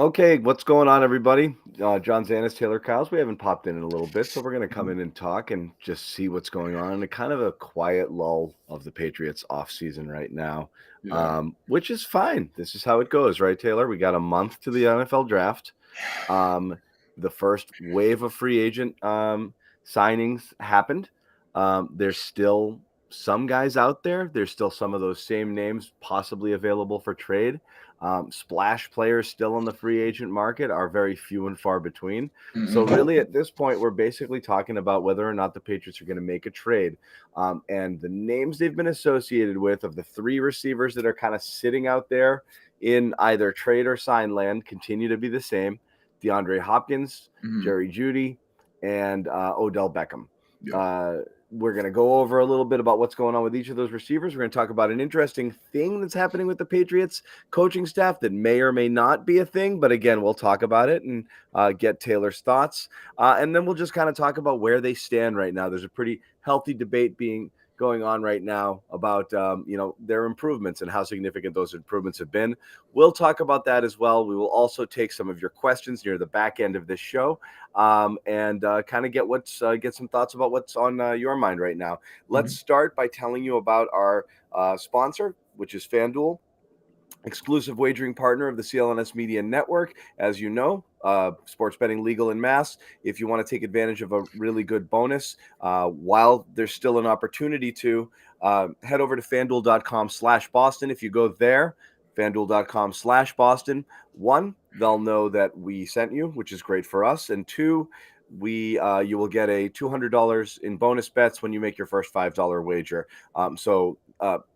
Okay, what's going on, everybody? John Zannis, Taylor Kyles. We haven't popped in a little bit, so we're going to come in and talk and just see what's going on in a kind of a quiet lull of the Patriots off season right now, Yeah. which is fine. This is how it goes, right, Taylor? We got a month to the NFL draft. The first wave of free agent signings happened. There's still some guys out there. There's still some of those same names possibly available for trade. Splash players still on the free agent market are very few and far between. So really at this point, we're basically talking about whether or not the Patriots are going to make a trade. And the names they've been associated with of the three receivers that are kind of sitting out there in either trade or sign land continue to be the same. DeAndre Hopkins, Jerry Jeudy, and Odell Beckham. We're going to go over a little bit about what's going on with each of those receivers. We're going to talk about an interesting thing that's happening with the Patriots coaching staff that may or may not be a thing. But again, we'll talk about it and get Taylor's thoughts. And then we'll just kind of talk about where they stand right now. There's a pretty healthy debate going on right now about their improvements and how significant those improvements have been. We'll talk about that as well. We will also take some of your questions near the back end of this show and kind of get some thoughts about what's on your mind right now. Let's start by telling you about our sponsor, which is FanDuel, exclusive wagering partner of the CLNS Media Network. As you know, sports betting legal in Mass. If you want to take advantage of a really good bonus, while there's still an opportunity to, head over to fanduel.com/Boston. If you go there, fanduel.com/Boston, one, they'll know that we sent you, which is great for us. And two, you will get a $200 in bonus bets when you make your first $5 wager. So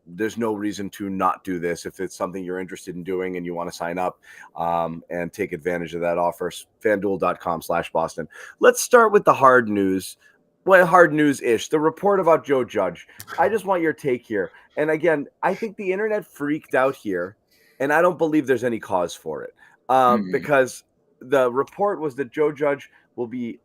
there's no reason to not do this if it's something you're interested in doing and you want to sign up and take advantage of that offer. FanDuel.com/Boston. Let's start with the hard news. Well, hard news-ish. The report about Joe Judge. I just want your take here. And again, I think the internet freaked out here, and I don't believe there's any cause for it because the report was that Joe Judge will be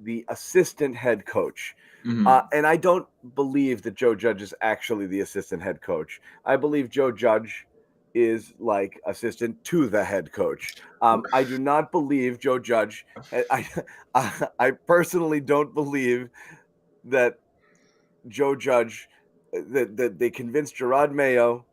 the assistant head coach. And I don't believe that Joe Judge is actually the assistant head coach. I believe Joe Judge is like assistant to the head coach. I do not believe Joe Judge. I personally don't believe that Joe Judge, that they convinced Gerard Mayo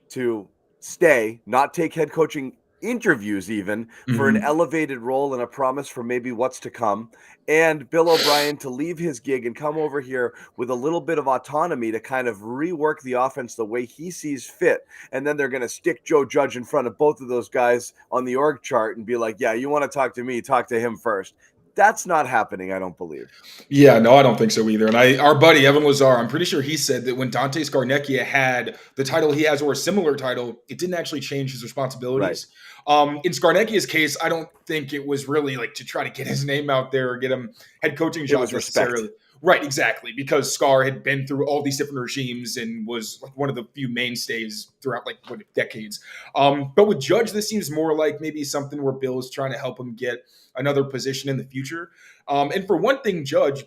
to stay, not take head coaching interviews even for an elevated role and a promise for maybe what's to come, and Bill O'Brien to leave his gig and come over here with a little bit of autonomy to kind of rework the offense the way he sees fit. And then they're going to stick Joe Judge in front of both of those guys on the org chart and be like, yeah, you want to talk to me, talk to him first. That's not happening, I don't believe. Yeah, no, I don't think so either. And our buddy Evan Lazar, I'm pretty sure he said that when Dante Scarnecchia had the title he has or a similar title, it didn't actually change his responsibilities. In Scarnecchia's case, I don't think it was really like to try to get his name out there or get him head coaching jobs necessarily. Respect. Right, exactly. Because Scar had been through all these different regimes and was like one of the few mainstays throughout decades. But with Judge, this seems more like maybe something where Bill is trying to help him get another position in the future. And for one thing, Judge,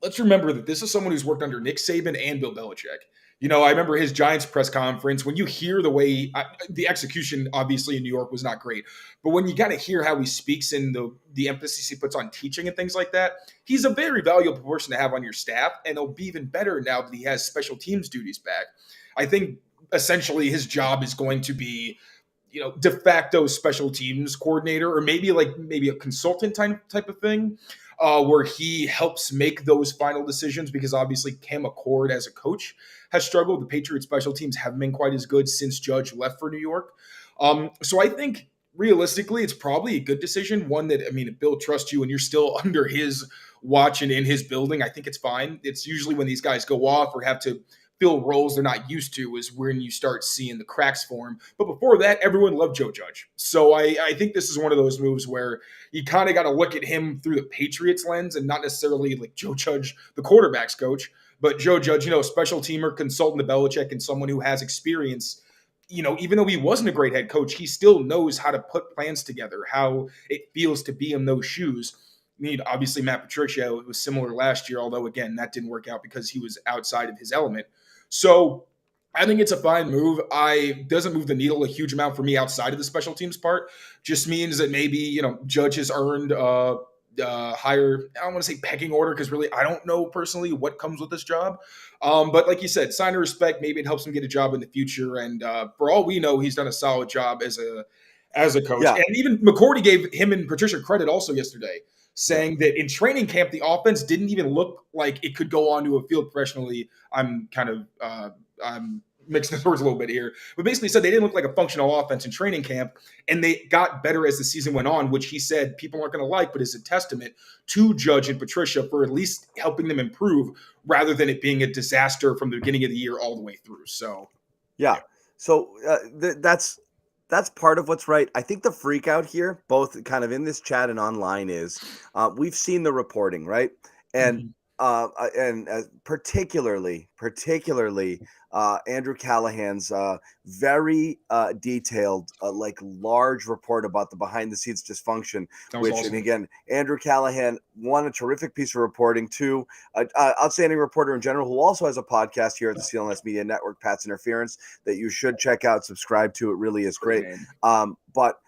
let's remember that this is someone who's worked under Nick Saban and Bill Belichick. You know, I remember his Giants press conference. When you hear the way the execution, obviously in New York was not great, but when you got to hear how he speaks and the emphasis he puts on teaching and things like that, he's a very valuable person to have on your staff, and it'll be even better now that he has special teams duties back. I think essentially his job is going to be, de facto special teams coordinator, or maybe a consultant type of thing. Where he helps make those final decisions, because obviously Cam McCord as a coach has struggled. The Patriots special teams haven't been quite as good since Judge left for New York. So I think realistically, it's probably a good decision. One that, if Bill trusts you and you're still under his watch and in his building, I think it's fine. It's usually when these guys go off or have to fill roles they're not used to is when you start seeing the cracks form. But before that, everyone loved Joe Judge. So I think this is one of those moves where you kind of got to look at him through the Patriots lens and not necessarily like Joe Judge, the quarterback's coach, but Joe Judge, special teamer, consultant to Belichick, and someone who has experience. Even though he wasn't a great head coach, he still knows how to put plans together, how it feels to be in those shoes. Obviously, Matt Patricia, it was similar last year, although, again, that didn't work out because he was outside of his element. So I think it's a fine move. I doesn't move the needle a huge amount for me outside of the special teams part. Just means that maybe Judge has earned higher. I don't want to say pecking order because really I don't know personally what comes with this job. But like you said, sign of respect. Maybe it helps him get a job in the future. And for all we know, he's done a solid job as a coach. Yeah, And even McCourty gave him and Patricia credit also yesterday, yeah, saying that in training camp the offense didn't even look like it could go onto a field professionally. I'm kind of I'm mixing the words a little bit here, but basically said they didn't look like a functional offense in training camp, and they got better as the season went on, which he said people aren't going to like, but is a testament to Judge and Patricia for at least helping them improve rather than it being a disaster from the beginning of the year all the way through. So, yeah. So that's part of what's right. I think the freak out here, both kind of in this chat and online, is we've seen the reporting, right? And mhm. particularly Andrew Callahan's very detailed, like large report about the behind the scenes dysfunction. That was Which, and awesome. again, Andrew Callahan, one, a terrific piece of reporting, two, outstanding reporter in general who also has a podcast here at the CLNS Media Network, Pat's Interference, that you should check out, subscribe to. It really is Great great. name. But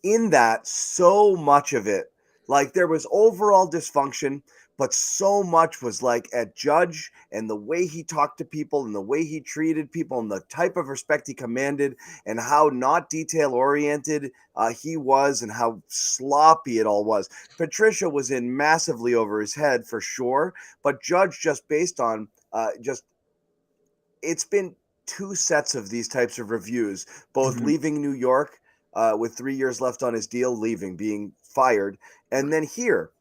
in that, so much of it, like there was overall dysfunction, but so much was like at Judge and the way he talked to people and the way he treated people and the type of respect he commanded and how not detail oriented he was and how sloppy it all was. Patricia was in massively over his head for sure, but Judge, just based on just it's been two sets of these types of reviews, both Mhm. leaving New York with 3 years left on his deal, leaving, being fired, and then here.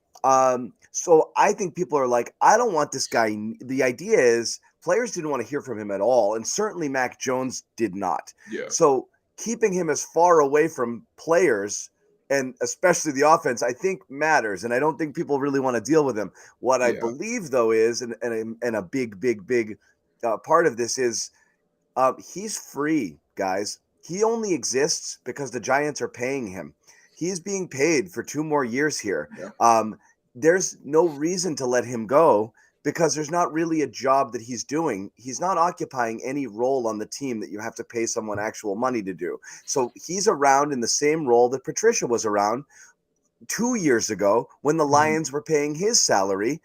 So I think people are like, I don't want this guy. The idea is players didn't want to hear from him at all, and certainly Mac Jones did not. Yeah. So keeping him as far away from players and especially the offense, I think matters, and I don't think people really want to deal with him. What I Yeah. believe, though, is and a big part of this is he's free, guys. He only exists because the Giants are paying him. He's being paid for 2 more years here. Yeah. There's no reason to let him go because there's not really a job that he's doing. He's not occupying any role on the team that you have to pay someone actual money to do. So he's around in the same role that Patricia was around 2 years ago when the Mhm. Lions were paying his salary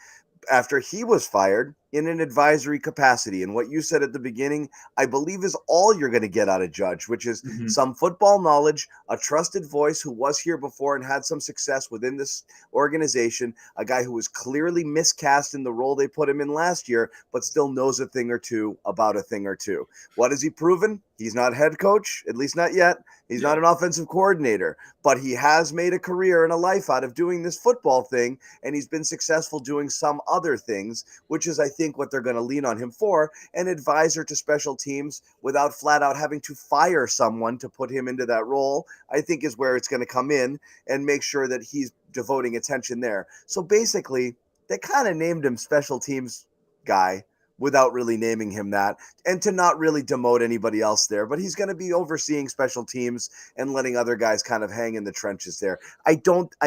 after he was fired in an advisory capacity. And what you said at the beginning, I believe, is all you're going to get out of Judge, which is Mhm. some football knowledge, a trusted voice who was here before and had some success within this organization, a guy who was clearly miscast in the role they put him in last year, but still knows a thing or two about a thing or two. What has he proven? He's not head coach, at least not yet. He's Yeah. not an offensive coordinator, but he has made a career and a life out of doing this football thing, and he's been successful doing some other things, which is, I think, what they're going to lean on him for, an advisor to special teams without flat out having to fire someone to put him into that role, I think is where it's going to come in and make sure that he's devoting attention there. So basically, they kind of named him special teams guy without really naming him that, and to not really demote anybody else there, but he's going to be overseeing special teams and letting other guys kind of hang in the trenches there. I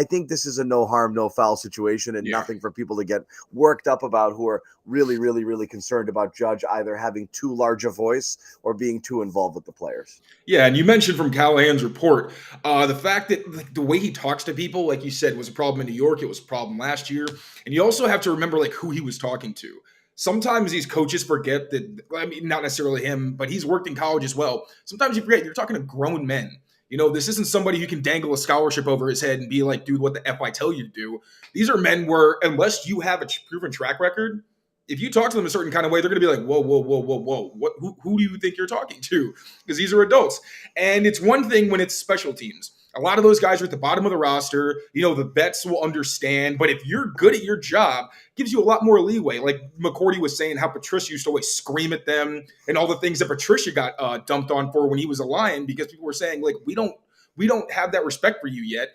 think this is a no harm, no foul situation and Yeah. nothing for people to get worked up about who are really concerned about Judge either having too large a voice or being too involved with the players. Yeah, and you mentioned from Callahan's report, the fact that the way he talks to people, like you said, was a problem in New York. It was a problem last year, and you also have to remember like who he was talking to. Sometimes these coaches forget that. I mean, not necessarily him, but he's worked in college as well. Sometimes you forget you're talking to grown men. This isn't somebody who can dangle a scholarship over his head and be like, "Dude, what the f I tell you to do?" These are men where, unless you have a proven track record, if you talk to them a certain kind of way, they're going to be like, "Whoa, whoa, whoa, whoa, whoa! What? Who do you think you're talking to?" Because these are adults. And it's one thing when it's special teams. A lot of those guys are at the bottom of the roster. The vets will understand. But if you're good at your job, it gives you a lot more leeway. Like McCourty was saying, how Patricia used to always scream at them and all the things that Patricia got dumped on for when he was a Lion, because people were saying, like, we don't have that respect for you yet.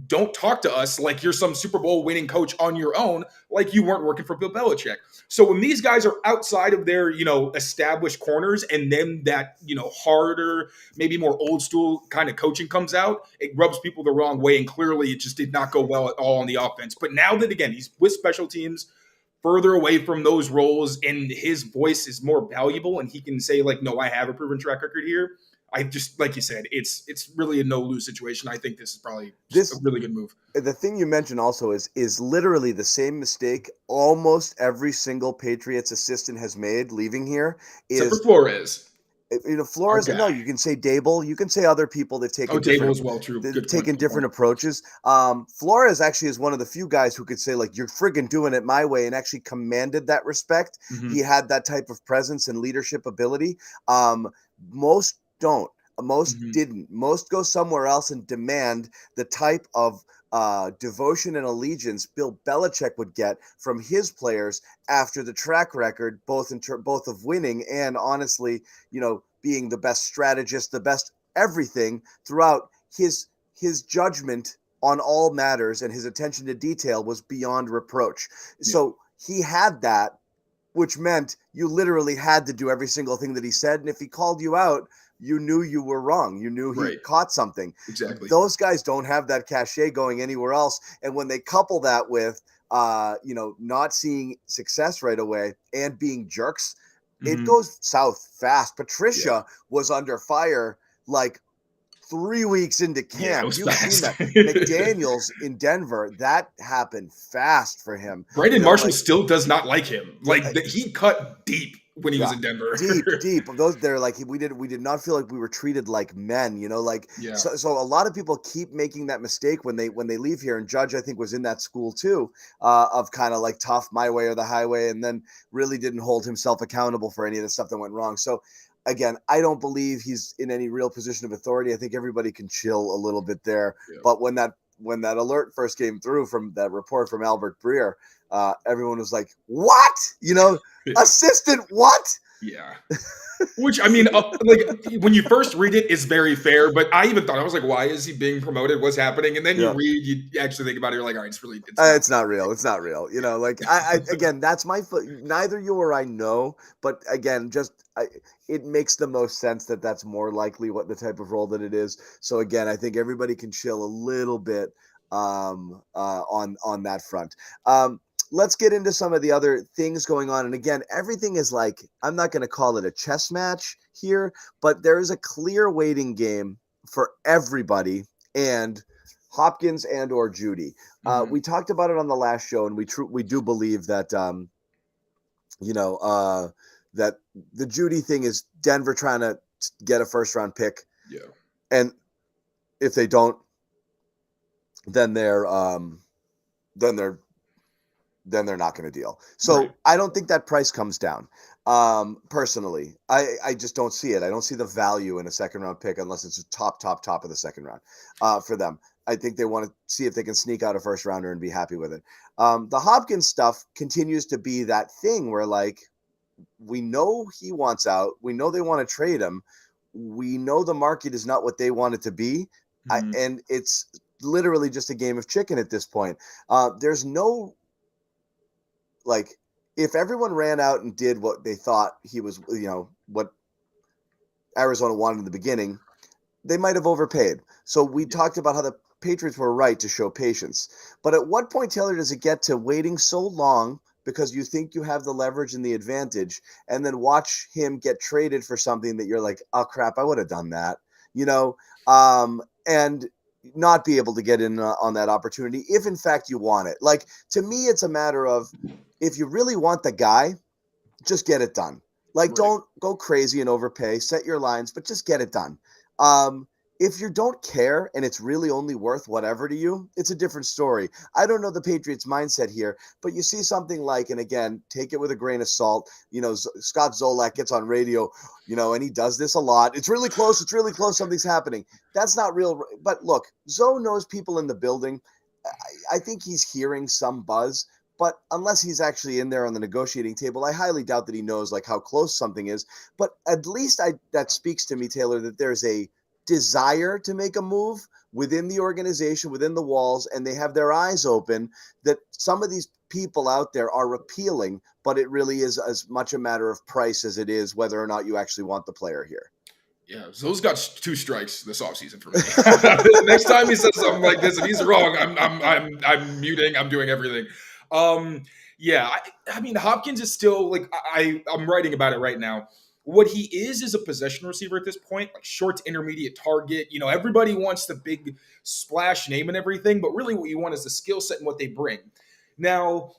Don't talk to us like you're some Super Bowl winning coach on your own, like you weren't working for Bill Belichick. So when these guys are outside of their, established corners, and then that, harder, maybe more old school kind of coaching comes out, it rubs people the wrong way. And clearly it just did not go well at all on the offense. But now that, again, he's with special teams, further away from those roles and his voice is more valuable and he can say like, no, I have a proven track record here. I just, like you said, it's really a no-lose situation. I think this is probably a really good move. The thing you mentioned also is literally the same mistake almost every single Patriots assistant has made leaving here. Except for Flores. Flores, no, you can say Dable, you can say other people that take Dable as well, true. They've taken different approaches. Flores actually is one of the few guys who could say like, you're friggin' doing it my way, and actually commanded that respect. He had that type of presence and leadership ability. Most don't. Most didn't. Most go somewhere else and demand the type of devotion and allegiance Bill Belichick would get from his players after the track record, both of winning and honestly, being the best strategist, the best everything throughout. His judgment on all matters and his attention to detail was beyond reproach. Yeah. So he had that, which meant you literally had to do every single thing that he said. And if he called you out, you knew you were wrong. You knew he caught something. Exactly. Those guys don't have that cachet going anywhere else. And when they couple that with, not seeing success right away and being jerks, it goes south fast. Patricia was under fire like 3 weeks into camp. You've seen that. McDaniels in Denver, that happened fast for him. Brandon Marshall still does not like him. He cut deep when he was in Denver. deep. Those they're like we did not feel like we were treated like men, So a lot of people keep making that mistake when they leave here. And Judge, I think, was in that school too, of kind of like tough, my way or the highway, and then really didn't hold himself accountable for any of the stuff that went wrong. So again, I don't believe he's in any real position of authority. I think everybody can chill a little bit there. Yeah. But when that alert first came through from that report from Albert Breer, everyone was like, what? Assistant what? Yeah. Which, I mean, when you first read it, it's very fair. But I even thought, I was like, why is he being promoted? What's happening? And then you actually think about it. You're like, all right, it's not real. It's not real. Again, that's my foot. Neither you or I know. But again, it makes the most sense that that's more likely what the type of role that it is. So again, I think everybody can chill a little bit on that front. Let's get into some of the other things going on. And again, everything is like, I'm not going to call it a chess match here, but there is a clear waiting game for everybody, and Hopkins and or Judy. We talked about it on the last show, and we do believe that, that the Judy thing is Denver trying to get a first round pick. Yeah. And if they don't, then they're not going to deal. So I don't think that price comes down. Personally, I just don't see it. I don't see the value in a second round pick unless it's a top of the second round for them. I think they want to see if they can sneak out a first rounder and be happy with it. The Hopkins stuff continues to be that thing where we know he wants out. We know they want to trade him. We know the market is not what they want it to be. And it's literally just a game of chicken at this point. There's no, if everyone ran out and did what they thought he was, what Arizona wanted in the beginning, they might have overpaid. So we talked about how the Patriots were right to show patience. But at what point, Taylor, does it get to waiting so long because you think you have the leverage and the advantage, and then watch him get traded for something that you're like, oh, crap, I would have done that, and not be able to get in on that opportunity if, in fact, you want it. To me, it's a matter of, if you really want the guy, just get it done. Don't go crazy and overpay, set your lines, but just get it done. If you don't care and it's really only worth whatever to you, it's a different story. I don't know the Patriots' mindset here, but you see something and again, take it with a grain of salt. Scott Zolak gets on radio, and he does this a lot. It's really close. Something's happening. That's not real. But look, Zoe knows people in the building. I think he's hearing some buzz. But unless he's actually in there on the negotiating table, I highly doubt that he knows how close something is. But at least that speaks to me, Taylor, that there's a desire to make a move within the organization, within the walls, and they have their eyes open that some of these people out there are appealing, but it really is as much a matter of price as it is whether or not you actually want the player here. Yeah, Zoe's got 2 strikes this offseason for me. Next time he says something like this and he's wrong, I'm muting, I'm doing everything. Yeah, I mean, Hopkins is still like I'm writing about it right now. What he is a possession receiver at this point, like short to intermediate target. You know, everybody wants the big splash name and everything, but really what you want is the skill set and what they bring. Now,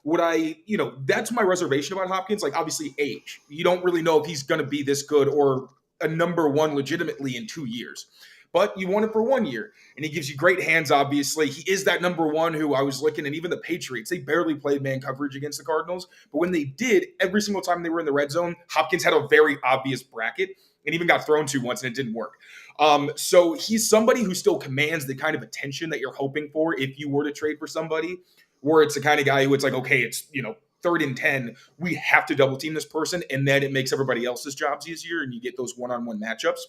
that's my reservation about Hopkins. Like, obviously, age. You don't really know if he's going to be this good or a number one legitimately in 2 years. But you want it for 1 year, and he gives you great hands, obviously. He is that number one who I was looking, and even the Patriots, they barely played man coverage against the Cardinals. But when they did, every single time they were in the red zone, Hopkins had a very obvious bracket and even got thrown to once, and it didn't work. So he's somebody who still commands the kind of attention that you're hoping for if you were to trade for somebody, where it's the kind of guy who it's like, okay, it's, 3rd and 10, we have to double team this person, and then it makes everybody else's jobs easier, and you get those one-on-one matchups.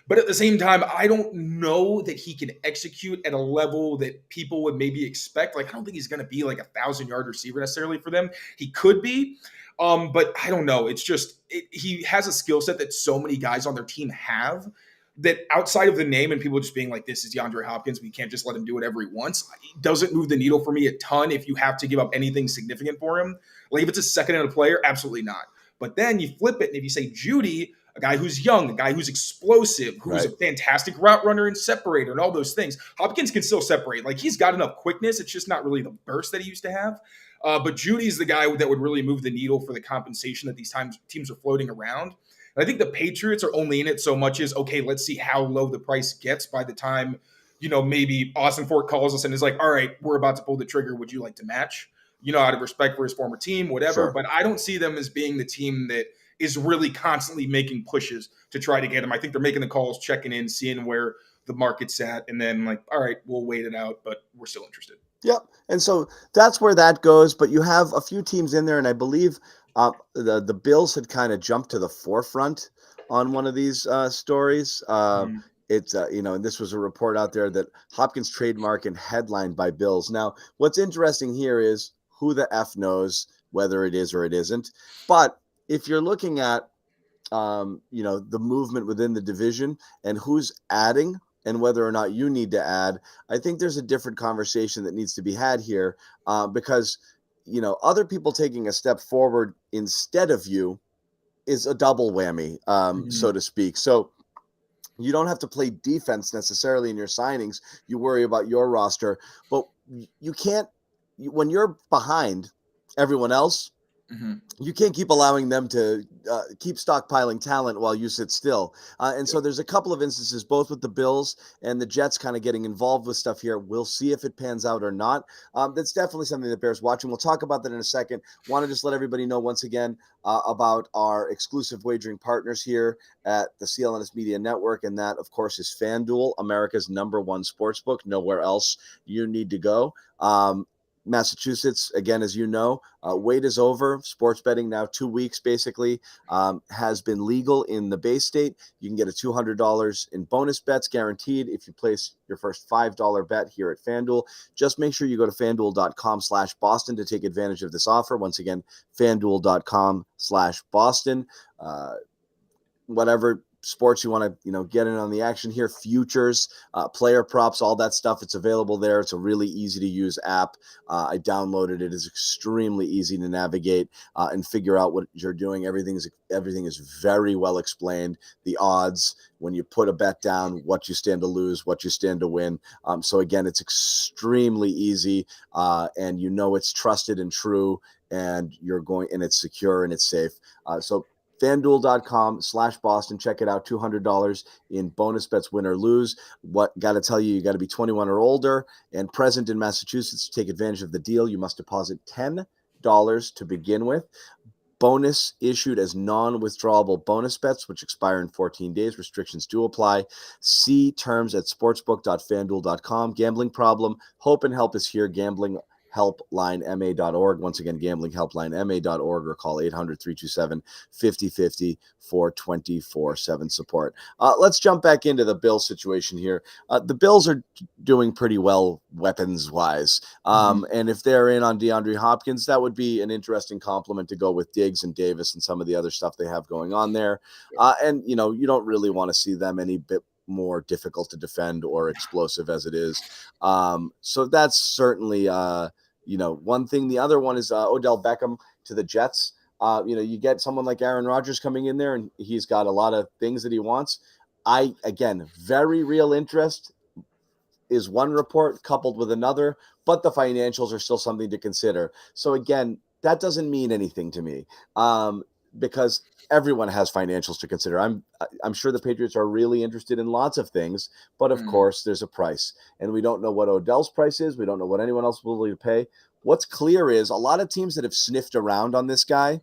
But at the same time, I don't know that he can execute at a level that people would maybe expect. Like, I don't think he's going to be like 1,000-yard receiver necessarily for them. He could be, but I don't know. It's just he has a skill set that so many guys on their team have, that outside of the name and people just being like, this is DeAndre Hopkins, we can't just let him do whatever he wants. It doesn't move the needle for me a ton if you have to give up anything significant for him. Like, if it's a second and a player, absolutely not. But then you flip it, and if you say Judy, a guy who's young, a guy who's explosive, who's a fantastic route runner and separator and all those things, Hopkins can still separate. Like, he's got enough quickness. It's just not really the burst that he used to have. But Judy's the guy that would really move the needle for the compensation that these teams are floating around. And I think the Patriots are only in it so much as, okay, let's see how low the price gets by the time, maybe Austin Fort calls us and is like, all right, we're about to pull the trigger. Would you like to match? Out of respect for his former team, whatever. Sure. But I don't see them as being the team that is really constantly making pushes to try to get him. I think they're making the calls, checking in, seeing where the market's at, and then like, all right, we'll wait it out, but we're still interested. Yep. And so that's where that goes. But you have a few teams in there, and I believe the Bills had kind of jumped to the forefront on one of these stories. It's, and this was a report out there that Hopkins trademark and headlined by Bills. Now, what's interesting here is who the F knows whether it is or it isn't. But if you're looking at, the movement within the division and who's adding and whether or not you need to add, I think there's a different conversation that needs to be had here because, other people taking a step forward instead of you is a double whammy, so to speak. So you don't have to play defense necessarily in your signings. You worry about your roster, but you can't, when you're behind everyone else, you can't keep allowing them to keep stockpiling talent while you sit still. And so there's a couple of instances, both with the Bills and the Jets kind of getting involved with stuff here. We'll see if it pans out or not. That's definitely something that bears watching. We'll talk about that in a second. Want to just let everybody know once again about our exclusive wagering partners here at the CLNS Media Network. And that, of course, is FanDuel, America's #1 sportsbook. Nowhere else you need to go. Massachusetts, again, as you know, wait is over. Sports betting now 2 weeks, basically, has been legal in the Bay State. You can get a $200 in bonus bets guaranteed if you place your first $5 bet here at FanDuel. Just make sure you go to FanDuel.com/Boston to take advantage of this offer. Once again, FanDuel.com/Boston. Whatever sports you want to get in on the action here, futures, player props, all that stuff, it's available there. It's a really easy to use app. I downloaded it. It's extremely easy to navigate and figure out what you're doing. Everything is very well explained. The odds, when you put a bet down, what you stand to lose, what you stand to win. So again, it's extremely easy, and it's trusted and true, and it's secure and it's safe. So FanDuel.com/Boston. Check it out. $200 in bonus bets, win or lose. Got to tell you, you got to be 21 or older and present in Massachusetts to take advantage of the deal. You must deposit $10 to begin with. Bonus issued as non-withdrawable bonus bets, which expire in 14 days. Restrictions do apply. See terms at sportsbook.fanduel.com. Gambling problem? Hope and help is here. Gambling helplinema.org. Once again, gamblinghelplinema.org, or call 800-327-5050 for 24/7 support. Let's jump back into the Bills situation here. The Bills are doing pretty well weapons-wise. And if they're in on DeAndre Hopkins, that would be an interesting compliment to go with Diggs and Davis and some of the other stuff they have going on there. And, you don't really want to see them any bit more difficult to defend or explosive as it is. So that's certainly, one thing. The other one is Odell Beckham to the Jets. You get someone like Aaron Rodgers coming in there, and he's got a lot of things that he wants. Again, very real interest is one report coupled with another, but the financials are still something to consider. So again, that doesn't mean anything to me, because everyone has financials to consider. I'm sure the Patriots are really interested in lots of things, but of course there's a price, and we don't know what Odell's price is. We don't know what anyone else will willing to pay. What's clear is a lot of teams that have sniffed around on this guy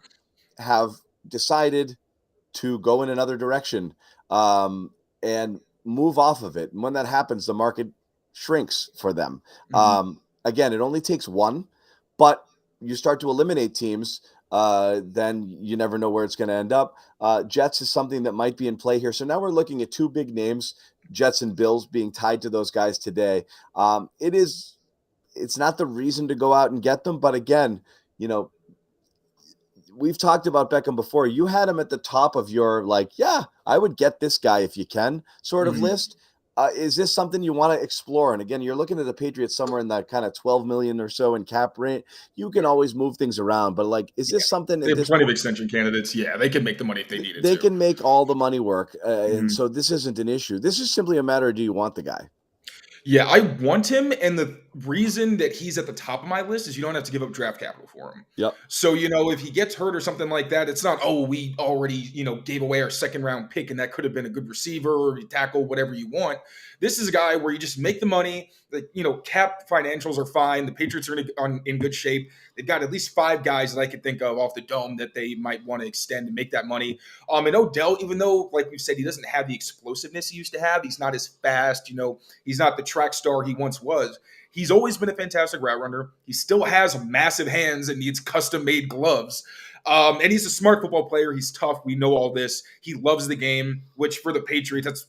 have decided to go in another direction, and move off of it. And when that happens, the market shrinks for them. Again, it only takes one, but you start to eliminate teams, then you never know where it's going to end up. Jets is something that might be in play here. So now we're looking at two big names, Jets and Bills, being tied to those guys today. It's not the reason to go out and get them, but again, we've talked about Beckham before. You had him at the top of your, I would get this guy if you can sort of list. Is this something you want to explore? And again, you're looking at the Patriots somewhere in that kind of 12 million or so in cap rate. You can always move things around, but is this something? They have plenty of extension candidates. Yeah, they can make the money if they needed to. They can make all the money work. And so this isn't an issue. This is simply a matter of, do you want the guy? Yeah, I want him, and the reason that he's at the top of my list is you don't have to give up draft capital for him. Yep. So, if he gets hurt or something like that, it's not, we already, gave away our second-round pick, and that could have been a good receiver or tackle, whatever you want. This is a guy where you just make the money. Cap financials are fine. The Patriots are in good shape. They've got at least 5 guys that I could think of off the dome that they might want to extend and make that money. And Odell, even though, like we've said, he doesn't have the explosiveness he used to have, he's not as fast, he's not the track star he once was. He's always been a fantastic route runner. He still has massive hands and needs custom-made gloves. And he's a smart football player. He's tough. We know all this. He loves the game, which for the Patriots, that's,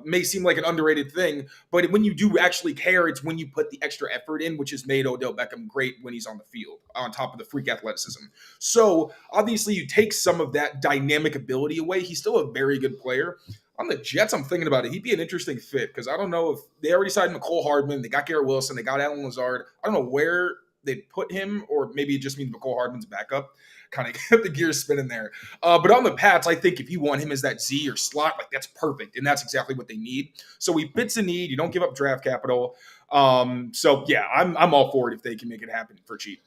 may seem like an underrated thing. But when you do actually care, it's when you put the extra effort in, which has made Odell Beckham great when he's on the field, on top of the freak athleticism. So obviously you take some of that dynamic ability away. He's still a very good player. On the Jets, I'm thinking about it. He'd be an interesting fit because I don't know if they already signed McCole Hardman. They got Garrett Wilson. They got Allen Lazard. I don't know where they put him, or maybe it just means McCole Hardman's backup. Kind of get the gears spinning there. But on the Pats, I think if you want him as that Z or slot, that's perfect. And that's exactly what they need. So he fits a need. You don't give up draft capital. So, yeah, I'm all for it if they can make it happen for cheap.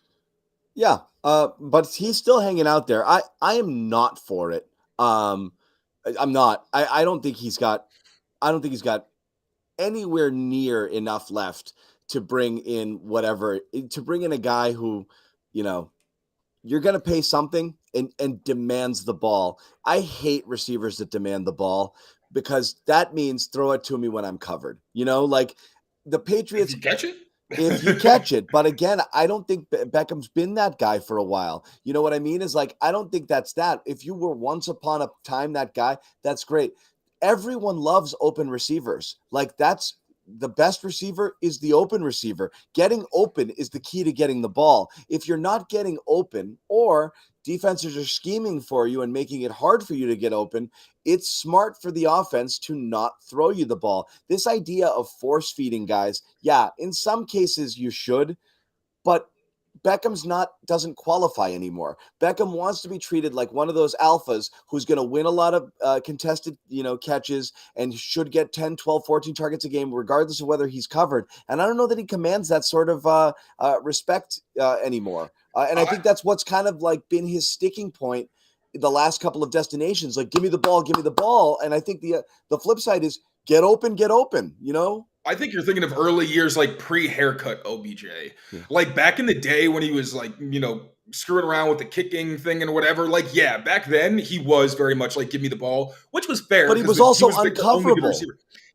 Yeah, but he's still hanging out there. I am not for it. I'm not. I don't think he's got anywhere near enough left to bring in a guy who, you're going to pay something and demands the ball. I hate receivers that demand the ball because that means throw it to me when I'm covered. The Patriots. If you catch it? If you catch it. But again, I don't think Beckham's been that guy for a while. You know what I mean? Is I don't think that's that. If you were once upon a time that guy, that's great. Everyone loves open receivers. That's the best receiver is the open receiver. Getting open is the key to getting the ball. If you're not getting open, or defenses are scheming for you and making it hard for you to get open, it's smart for the offense to not throw you the ball. This idea of force feeding guys, yeah, in some cases you should, but Beckham's doesn't qualify anymore. Beckham wants to be treated like one of those alphas who's going to win a lot of contested, catches and should get 10, 12, 14 targets a game, regardless of whether he's covered. And I don't know that he commands that sort of respect anymore. And I think that's what's kind of been his sticking point the last couple of destinations. Give me the ball. And I think the flip side is get open, I think you're thinking of early years, pre-haircut OBJ. Yeah. Back in the day when he was screwing around with the kicking thing and whatever. Back then he was very much give me the ball, which was fair. But he was also uncoverable.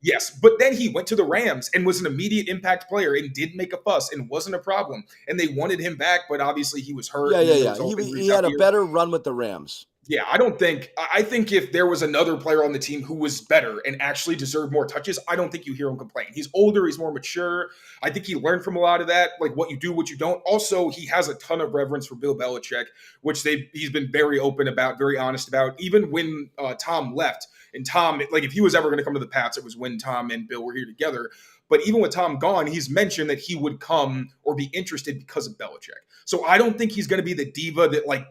Yes, but then he went to the Rams and was an immediate impact player and did make a fuss and wasn't a problem. And they wanted him back, but obviously he was hurt. Yeah. He had a better run with the Rams. Yeah, I think if there was another player on the team who was better and actually deserved more touches, I don't think you hear him complain. He's older, he's more mature. I think he learned from a lot of that, what you do, what you don't. Also, he has a ton of reverence for Bill Belichick, which he's been very open about, very honest about. Even when Tom left, and Tom, if he was ever going to come to the Pats, it was when Tom and Bill were here together. But even with Tom gone, he's mentioned that he would come or be interested because of Belichick. So I don't think he's going to be the diva that like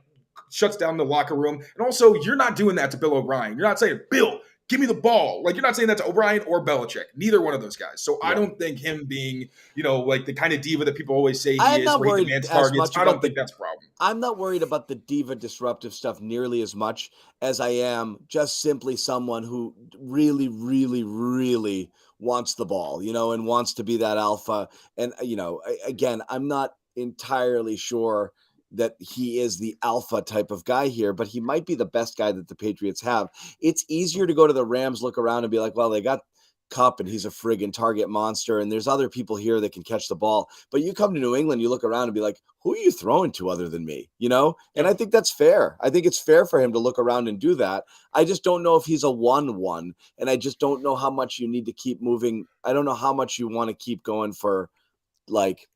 shuts down the locker room. And also, you're not doing that to Bill O'Brien. You're not saying, Bill, give me the ball. Like, you're not saying that to O'Brien or Belichick. Neither one of those guys. So I don't think him being, like the kind of diva that people always say he I'm is, not where he worried demands as targets. much I about don't think that's a problem. I'm not worried about the diva disruptive stuff nearly as much as I am just simply someone who really, really, really wants the ball, and wants to be that alpha. And, again, I'm not entirely sure that he is the alpha type of guy here, but he might be the best guy that the Patriots have. It's easier to go to the Rams, look around and be like, well, they got Cup and he's a friggin' target monster, and there's other people here that can catch the ball. But you come to New England, you look around and be like, who are you throwing to other than me? And I think that's fair. I think it's fair for him to look around and do that. I just don't know if he's a 1-1, and I just don't know how much you need to keep moving. I don't know how much you want to keep going for, like,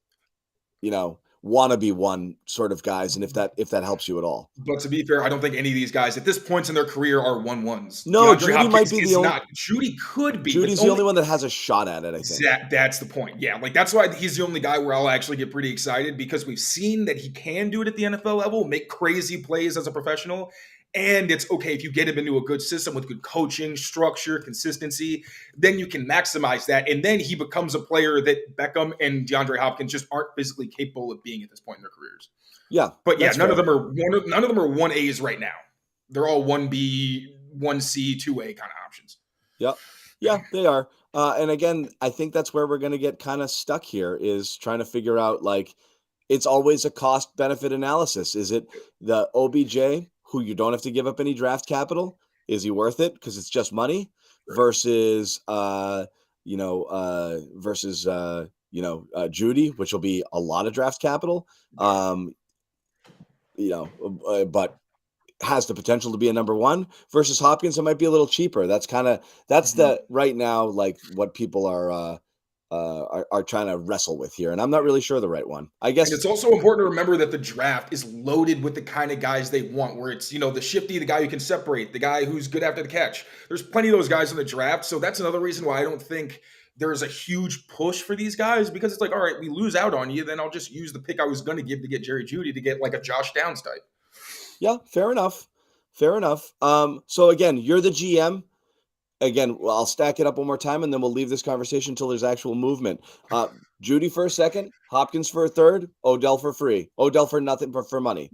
wannabe one sort of guys, and if that helps you at all. But to be fair, I don't think any of these guys at this point in their career are 1-1s. No, DeAndre Judy Hopkins might be the only. not. Judy could be. Judy's the only one that has a shot at it, I think. That's the point. Yeah, like that's why he's the only guy where I'll actually get pretty excited, because we've seen that he can do it at the NFL level, make crazy plays as a professional. And it's okay if you get him into a good system with good coaching, structure, consistency, then you can maximize that. And then he becomes a player that Beckham and DeAndre Hopkins just aren't physically capable of being at this point in their careers. Yeah. But yeah, none of them are 1As right now. They're all 1B, 1C, 2A kind of options. Yep. Yeah, they are. And again, I think that's where we're going to get kind of stuck here, is trying to figure out, like, it's always a cost benefit analysis. Is it the OBJ, who you don't have to give up any draft capital? Is he worth it because it's just money, versus Judy, which will be a lot of draft capital, but has the potential to be a number one, versus Hopkins, it might be a little cheaper. That's the right now, like, what people are trying to wrestle with here, and I'm not really sure the right one. I guess and it's also important to remember that the draft is loaded with the kind of guys they want, where it's, the shifty, the guy who can separate, the guy who's good after the catch. There's plenty of those guys in the draft, so that's another reason why I don't think there's a huge push for these guys, because it's like, all right, we lose out on you, then I'll just use the pick I was going to give to get Jerry Jeudy to get like a Josh Downs type. Yeah, fair enough. So again, you're the GM. Again, I'll stack it up one more time, and then we'll leave this conversation until there's actual movement. Jeudy for a second, Hopkins for a third, Odell for free. Odell for nothing, but for money.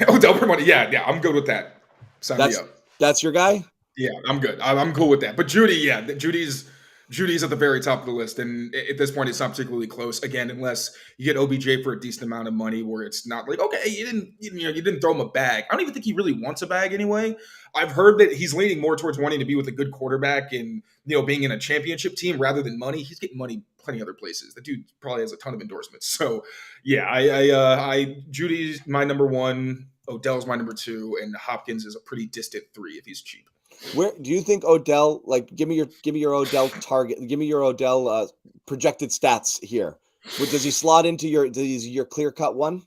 Odell for money. Yeah, I'm good with that. Sign me up. That's your guy? Yeah, I'm good. I'm cool with that. But Jeudy, Judy's at the very top of the list, and at this point, it's not particularly close. Again, unless you get OBJ for a decent amount of money, where it's not like, okay, you didn't throw him a bag. I don't even think he really wants a bag anyway. I've heard that he's leaning more towards wanting to be with a good quarterback and being in a championship team rather than money. He's getting money plenty other places. The dude probably has a ton of endorsements. So yeah, I Judy's my number one, Odell's my number two, and Hopkins is a pretty distant three if he's cheap. Where do you think Odell? Like, give me your Odell target. Give me your Odell projected stats here. Does he slot into your clear cut one?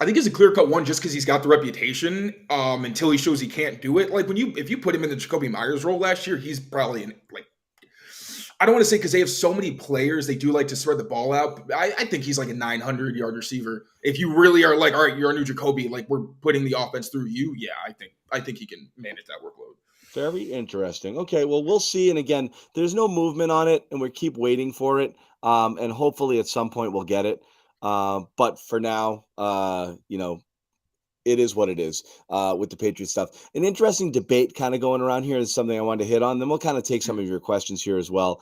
I think he's a clear cut one just because he's got the reputation. Until he shows he can't do it. Like if you put him in the Jacoby Myers role last year, he's probably I don't want to say, because they have so many players, they do like to spread the ball out. I think he's like a 900-yard receiver. If you really are like, all right, you're a new Jacoby, like we're putting the offense through you. Yeah, I think he can manage that workload. Very interesting. Okay, well, we'll see. And again, there's no movement on it, and we keep waiting for it. And hopefully at some point we'll get it. But for now, it is what it is with the Patriots stuff. An interesting debate kind of going around here is something I wanted to hit on. Then we'll kind of take some of your questions here as well,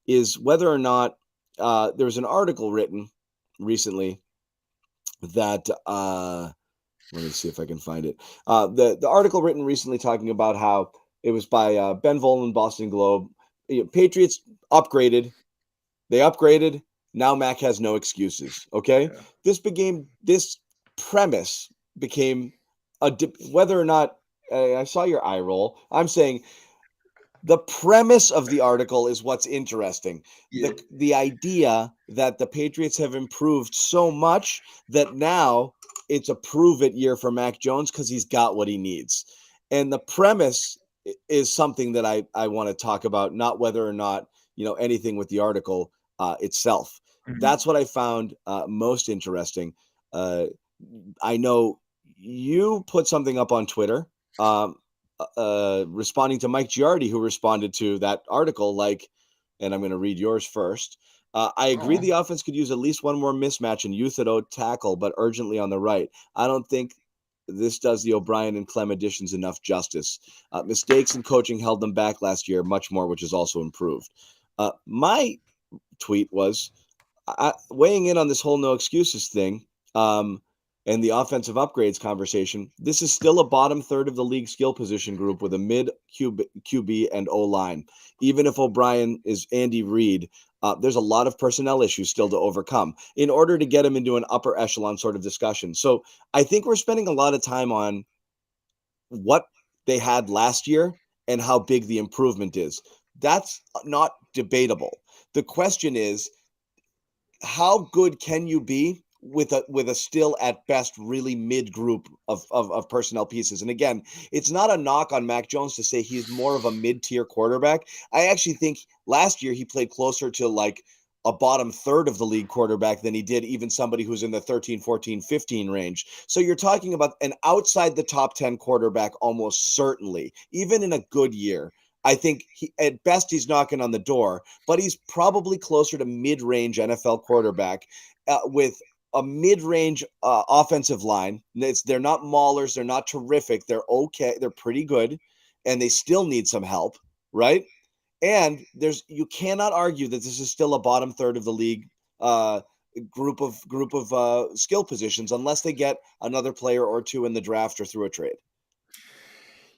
is whether or not there was an article written recently that let me see if I can find it. The article written recently talking about how it was by Ben Volen, Boston Globe. Patriots upgraded. They upgraded. Now Mac has no excuses. Okay. Yeah. This premise became whether or not I saw your eye roll. I'm saying the premise of the article is what's interesting. Yeah. The idea that the Patriots have improved so much that now it's a prove it year for Mac Jones because he's got what he needs. And the premise is something that I want to talk about, not whether or not anything with the article itself. Mhm. That's what I found most interesting. I know you put something up on Twitter responding to Mike Giardi, who responded to that article, and I'm going to read yours first. I agree the offense could use at least one more mismatch and youth at tackle, but urgently on the right. I don't think this does the O'Brien and Clem additions enough justice. Mistakes in coaching held them back last year, much more, which has also improved. My tweet was weighing in on this whole no excuses thing and the offensive upgrades conversation. This is still a bottom third of the league skill position group with a mid QB and O-line. Even if O'Brien is Andy Reid, there's a lot of personnel issues still to overcome in order to get him into an upper echelon sort of discussion. So I think we're spending a lot of time on what they had last year and how big the improvement is. That's not debatable. The question is, how good can you be with a still at best really mid group of personnel pieces? And again, it's not a knock on Mac Jones to say he's more of a mid-tier quarterback. I actually think last year he played closer to like a bottom third of the league quarterback than he did even somebody who's in the 13, 14, 15 range. So you're talking about an outside the top 10 quarterback almost certainly, even in a good year. I think at best he's knocking on the door, but he's probably closer to mid-range NFL quarterback with a mid-range offensive line. They're not maulers. They're not terrific. They're okay. They're pretty good, and they still need some help, right? And you cannot argue that this is still a bottom third of the league group of skill positions unless they get another player or two in the draft or through a trade.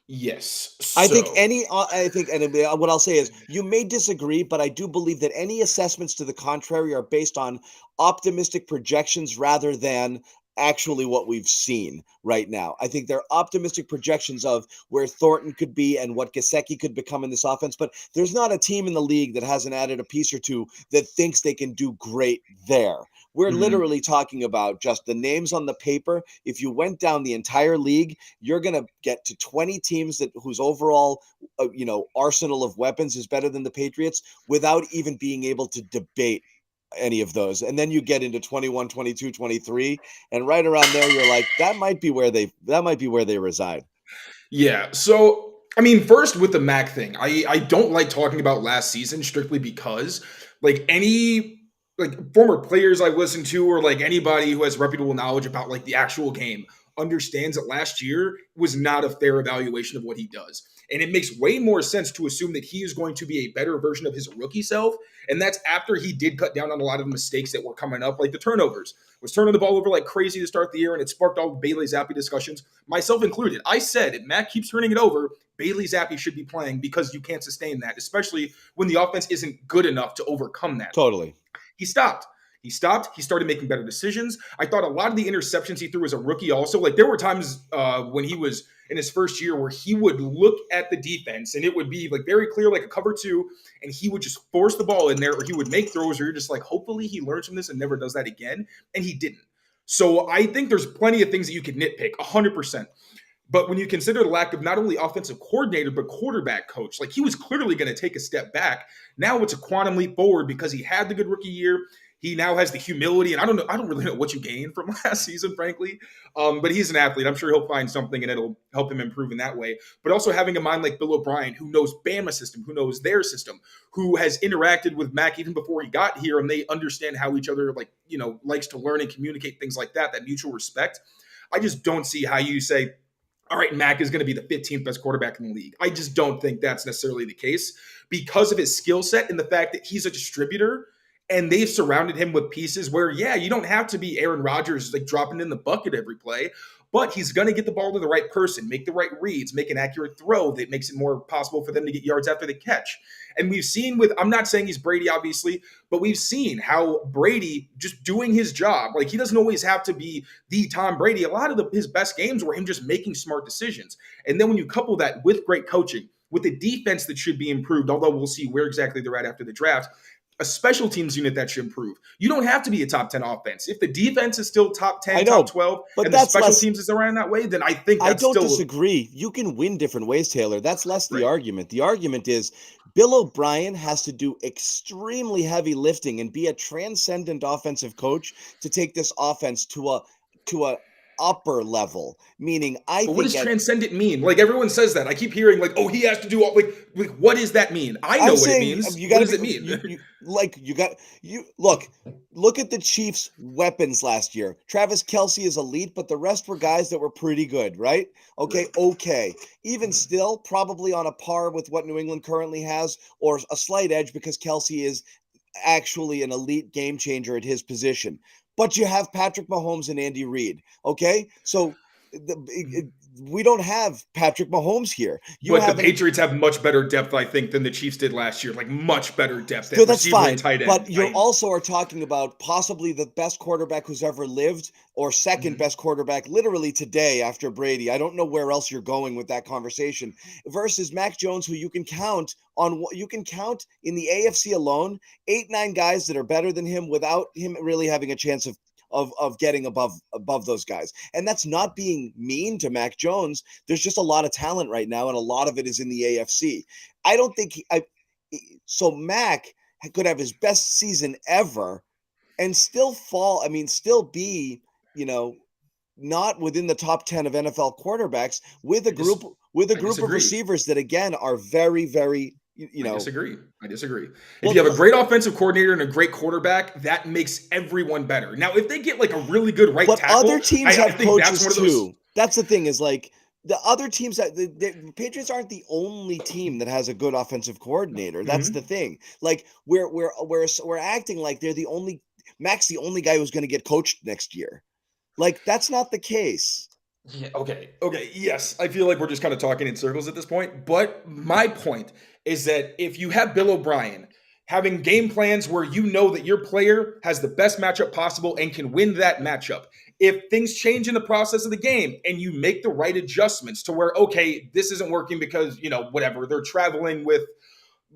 Yes. I think what I'll say is you may disagree, but I do believe that any assessments to the contrary are based on optimistic projections rather than actually what we've seen right now. I think they're optimistic projections of where Thornton could be and what Gesicki could become in this offense, but there's not a team in the league that hasn't added a piece or two that thinks they can do great there. We're literally talking about just the names on the paper. If you went down the entire league, you're going to get to 20 teams whose overall, arsenal of weapons is better than the Patriots without even being able to debate any of those. And then you get into 21, 22, 23, and right around there, you're like, that might be where they reside. Yeah. So, I mean, first with the Mac thing, I don't like talking about last season strictly because any former players I listen to or anybody who has reputable knowledge about the actual game understands that last year was not a fair evaluation of what he does. And it makes way more sense to assume that he is going to be a better version of his rookie self. And that's after he did cut down on a lot of the mistakes that were coming up, like the turnovers. Was turning the ball over like crazy to start the year, and it sparked all Bailey Zappi discussions, myself included. I said, if Mac keeps turning it over, Bailey Zappi should be playing because you can't sustain that, especially when the offense isn't good enough to overcome that. Totally. He stopped. He started making better decisions. I thought a lot of the interceptions he threw as a rookie also, there were times when he was in his first year where he would look at the defense and it would be very clear, like a cover two, and he would just force the ball in there, or he would make throws where you're just hopefully he learns from this and never does that again. And he didn't. So I think there's plenty of things that you could nitpick, 100%. But when you consider the lack of not only offensive coordinator, but quarterback coach, he was clearly going to take a step back. Now it's a quantum leap forward because he had the good rookie year. He now has the humility, and I don't really know what you gained from last season, frankly. But he's an athlete. I'm sure he'll find something, and it'll help him improve in that way. But also having a mind like Bill O'Brien, who knows Bama's system, who knows their system, who has interacted with Mac even before he got here, and they understand how each other likes to learn and communicate things like that mutual respect. I just don't see how you say, all right, Mac is going to be the 15th best quarterback in the league. I just don't think that's necessarily the case because of his skill set and the fact that he's a distributor. And they've surrounded him with pieces where, you don't have to be Aaron Rodgers dropping in the bucket every play, but he's going to get the ball to the right person, make the right reads, make an accurate throw that makes it more possible for them to get yards after the catch. And we've seen I'm not saying he's Brady, obviously, but we've seen how Brady just doing his job. He doesn't always have to be the Tom Brady. A lot of his best games were him just making smart decisions. And then when you couple that with great coaching, with a defense that should be improved, although we'll see where exactly they're at after the draft, a special teams unit that should improve. You don't have to be a top 10 offense. If the defense is still top 10, top 12, and the special teams is around that way, then I think that's I don't disagree. You can win different ways, Taylor. That's less the argument. The argument is Bill O'Brien has to do extremely heavy lifting and be a transcendent offensive coach to take this offense to a upper level. Meaning, But what does transcendent mean? Like, everyone says that. I keep hearing like, oh, he has to do all like what does that mean? I know what it means. What does it mean? Look at the Chiefs' weapons last year. Travis Kelce is elite, but the rest were guys that were pretty good, right? Okay. Even still, probably on a par with what New England currently has, or a slight edge because Kelce is actually an elite game changer at his position. But you have Patrick Mahomes and Andy Reid. Okay, so we don't have Patrick Mahomes here. The Patriots have much better depth, I think, than the Chiefs did last year. Like, much better depth at that's receiver fine, and tight end. But you also are talking about possibly the best quarterback who's ever lived, or second best quarterback literally today after Brady. I don't know where else you're going with that conversation. Versus Mac Jones, who you can count in the AFC alone, 8-9 guys that are better than him without him really having a chance of getting above those guys. And that's not being mean to Mac Jones. There's just a lot of talent right now, and a lot of it is in the AFC. I don't think so Mac could have his best season ever and still be, not within the top 10 of NFL quarterbacks with a group of receivers that again are very, very I disagree. If you have a great offensive coordinator and a great quarterback, that makes everyone better. Now, if they get like a really good right tackle, other teams have coaches too. That's the thing, is like the other teams that the Patriots aren't the only team that has a good offensive coordinator. That's the thing. Like we're acting like they're the only Mac's the only guy who's going to get coached next year. Like, that's not the case. Yeah, okay. Yes, I feel like we're just kind of talking in circles at this point. But my point is that if you have Bill O'Brien having game plans where you know that your player has the best matchup possible and can win that matchup, if things change in the process of the game and you make the right adjustments to where, okay, this isn't working because, whatever, they're traveling with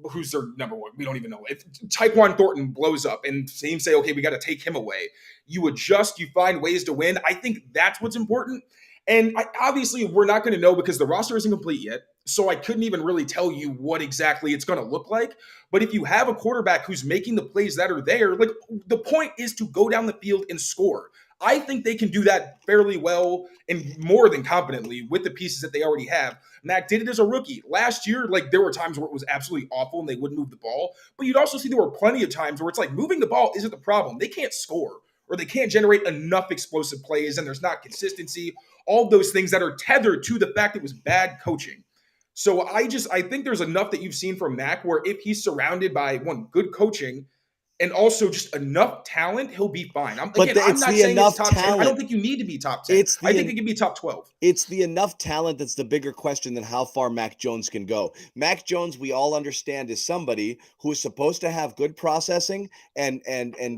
who's their number one? We don't even know. If Tyquan Thornton blows up and teams say, okay, we got to take him away, you adjust, you find ways to win. I think that's what's important. And obviously, we're not going to know because the roster isn't complete yet. So I couldn't even really tell you what exactly it's going to look like. But if you have a quarterback who's making the plays that are there, like, the point is to go down the field and score. I think they can do that fairly well and more than competently with the pieces that they already have. Mac did it as a rookie. Last year, like, there were times where it was absolutely awful and they wouldn't move the ball. But you'd also see there were plenty of times where it's like moving the ball isn't the problem. They can't score or they can't generate enough explosive plays and there's not consistency. All those things that are tethered to the fact it was bad coaching. So I think there's enough that you've seen from Mac where if he's surrounded by good coaching and also just enough talent, he'll be fine. I'm not saying it's top 10. I don't think you need to be top 10. I think it can be top 12. It's the enough talent that's the bigger question than how far Mac Jones can go. Mac Jones, we all understand, is somebody who is supposed to have good processing and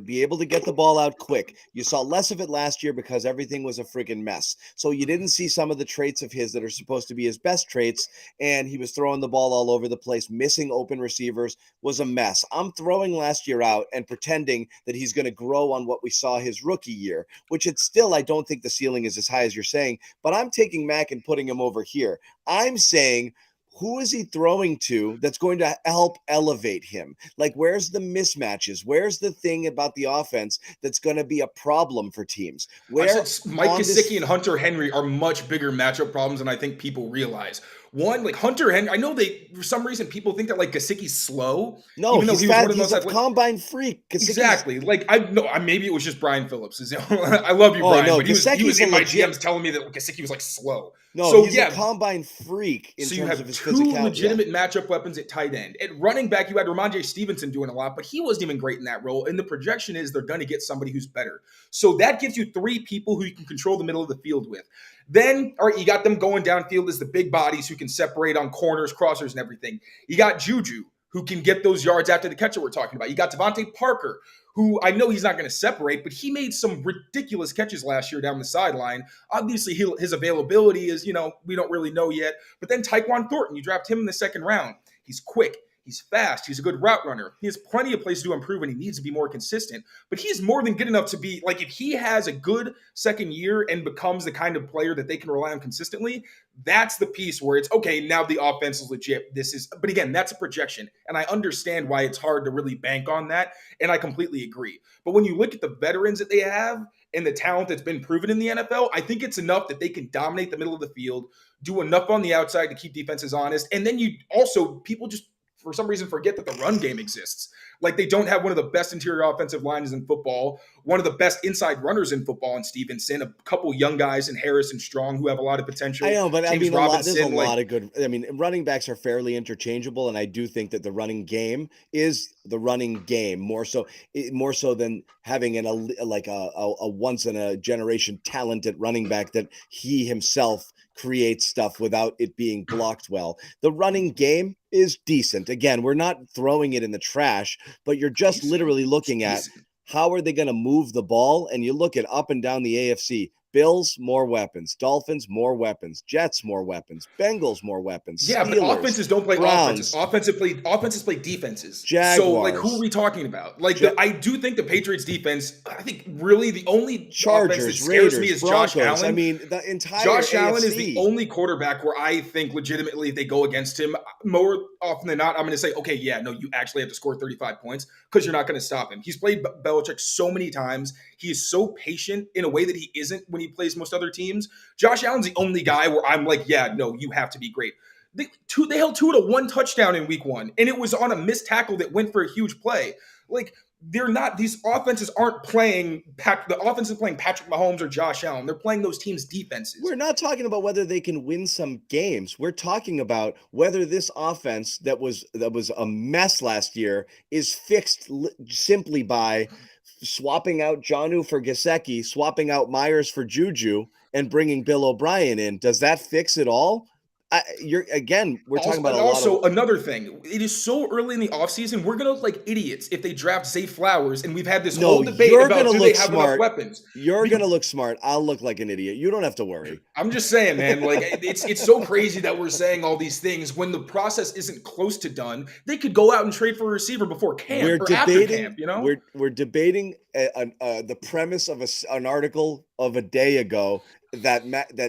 be able to get the ball out quick. You saw less of it last year because everything was a freaking mess. So you didn't see some of the traits of his that are supposed to be his best traits, and he was throwing the ball all over the place, missing open receivers, was a mess. I'm throwing last year out and pretending that he's going to grow on what we saw his rookie year, which it's still, I don't think the ceiling is as high as you're saying, but I'm taking Mac and putting him over here. I'm saying, who is he throwing to that's going to help elevate him? Like, where's the mismatches? Where's the thing about the offense that's going to be a problem for teams? Mike Gesicki and Hunter Henry are much bigger matchup problems than I think people realize. One, like Hunter Henry, I know for some reason people think that like Gesicki's slow. No, he's fat. He's a combine freak. Exactly. Like maybe it was just Brian Phillips. I love you, Brian, but he was in my GMs telling me that Gesicki was like slow. No, so he's a combine freak in terms of his physicality. So you have two legitimate matchup weapons at tight end. At running back, you had Ramondre Stevenson doing a lot, but he wasn't even great in that role. And the projection is they're going to get somebody who's better. So that gives you three people who you can control the middle of the field with. Then, all right, you got them going downfield as the big bodies who can separate on corners, crossers, and everything. You got Juju, who can get those yards after the catch that we're talking about. You got Devontae Parker, who I know he's not going to separate, but he made some ridiculous catches last year down the sideline. Obviously, his availability is, we don't really know yet. But then Tyquan Thornton, you draft him in the second round. He's quick. He's fast. He's a good route runner. He has plenty of places to improve, and he needs to be more consistent. But he's more than good enough to be like, if he has a good second year and becomes the kind of player that they can rely on consistently, that's the piece where it's okay. Now the offense is legit. But again, that's a projection, and I understand why it's hard to really bank on that, and I completely agree. But when you look at the veterans that they have and the talent that's been proven in the NFL, I think it's enough that they can dominate the middle of the field, do enough on the outside to keep defenses honest, and then people just for some reason forget that the run game exists. Like, they don't have one of the best interior offensive lines in football, one of the best inside runners in football in Stevenson, a couple young guys in Harris and Strong who have a lot of potential. I know, but James I mean, Robinson, there's a lot of good. I mean, running backs are fairly interchangeable, and I do think that the running game is the running game more so than having a once in a generation talented running back that he himself creates stuff without it being blocked well. The running game is decent. Again, we're not throwing it in the trash, but you're just literally looking at how are they going to move the ball? And you look at up and down the AFC. Bills, more weapons. Dolphins, more weapons. Jets, more weapons. Bengals, more weapons. Yeah, Steelers, but offenses don't play Browns, offenses. Offenses play defenses. Jaguars. So, like, who are we talking about? Like, I do think the Patriots defense, I think really the only Chargers, offense that scares Raiders, me is Broncos. Josh Allen. I mean, the entire Josh AFC. Allen is the only quarterback where I think legitimately if they go against him, more often than not, I'm going to say, okay, yeah, no, you actually have to score 35 points because you're not going to stop him. He's played Belichick so many times. He is so patient in a way that he isn't when he plays most other teams. Josh Allen's the only guy where I'm like, yeah, no, you have to be great. They held Tua to one touchdown in week 1, and it was on a missed tackle that went for a huge play. Like, these offenses aren't playing, the offense is playing Patrick Mahomes or Josh Allen. They're playing those teams' defenses. We're not talking about whether they can win some games. We're talking about whether this offense that was a mess last year is fixed simply by swapping out Jonnu for Gesicki, swapping out Myers for Juju, and bringing Bill O'Brien in. Does that fix it all? We're talking about another thing. It is so early in the offseason. We're going to look like idiots if they draft Zay Flowers, and we've had this whole debate about do they have enough weapons. You're going to look smart. I'll look like an idiot. You don't have to worry. I'm just saying, man, like it's so crazy that we're saying all these things when the process isn't close to done. They could go out and trade for a receiver before camp after camp, you know? We're debating the premise of an article of a day ago that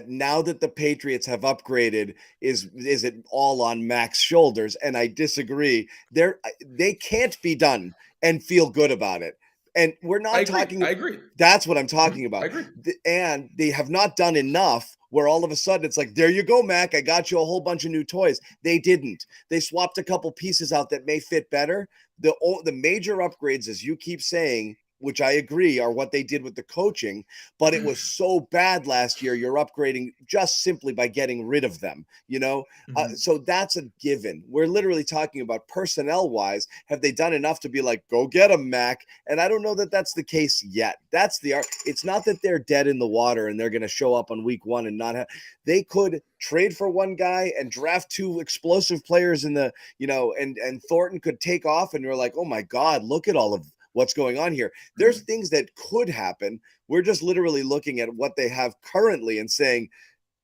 now that the Patriots have upgraded, is it all on Mac's shoulders? And I disagree. They can't be done and feel good about it. And we're not talking. I agree. That's what I'm talking about. I agree. And they have not done enough where all of a sudden it's like, there you go, Mac. I got you a whole bunch of new toys. They didn't. They swapped a couple pieces out that may fit better. The major upgrades, as you keep saying, which I agree are what they did with the coaching, but it was so bad last year. You're upgrading just simply by getting rid of them, you know? So that's a given. We're literally talking about personnel wise. Have they done enough to be like, go get them, Mac? And I don't know that that's the case yet. That's it's not that they're dead in the water and they're going to show up on week 1 and not have, they could trade for one guy and draft 2 explosive players in the, you know, and Thornton could take off and you're like, oh my God, look at all of what's going on here. There's things that could happen. We're just literally looking at what they have currently and saying,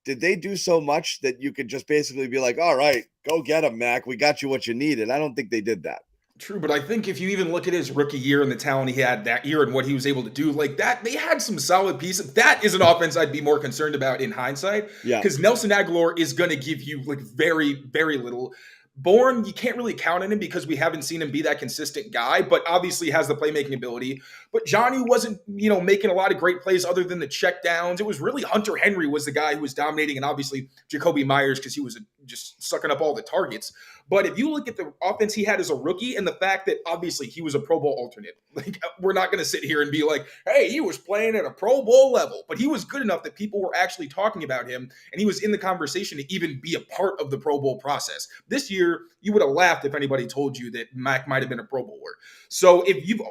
did they do so much that you could just basically be like, all right, go get them, Mac. We got you what you needed. I don't think they did that. True, but I think if you even look at his rookie year and the talent he had that year and what he was able to do, like that, they had some solid pieces. That is an offense I'd be more concerned about in hindsight. Yeah. Because Nelson Aguilar is going to give you like very, very little. Bourne, you can't really count on him because we haven't seen him be that consistent guy, but obviously has the playmaking ability. But Johnny wasn't, making a lot of great plays other than the check downs. It was really Hunter Henry was the guy who was dominating, and obviously Jacoby Myers because he was just sucking up all the targets. But if you look at the offense he had as a rookie and the fact that obviously he was a Pro Bowl alternate, like we're not going to sit here and be like, hey, he was playing at a Pro Bowl level, but he was good enough that people were actually talking about him and he was in the conversation to even be a part of the Pro Bowl process. This year, you would have laughed if anybody told you that Mac might have been a Pro Bowler. So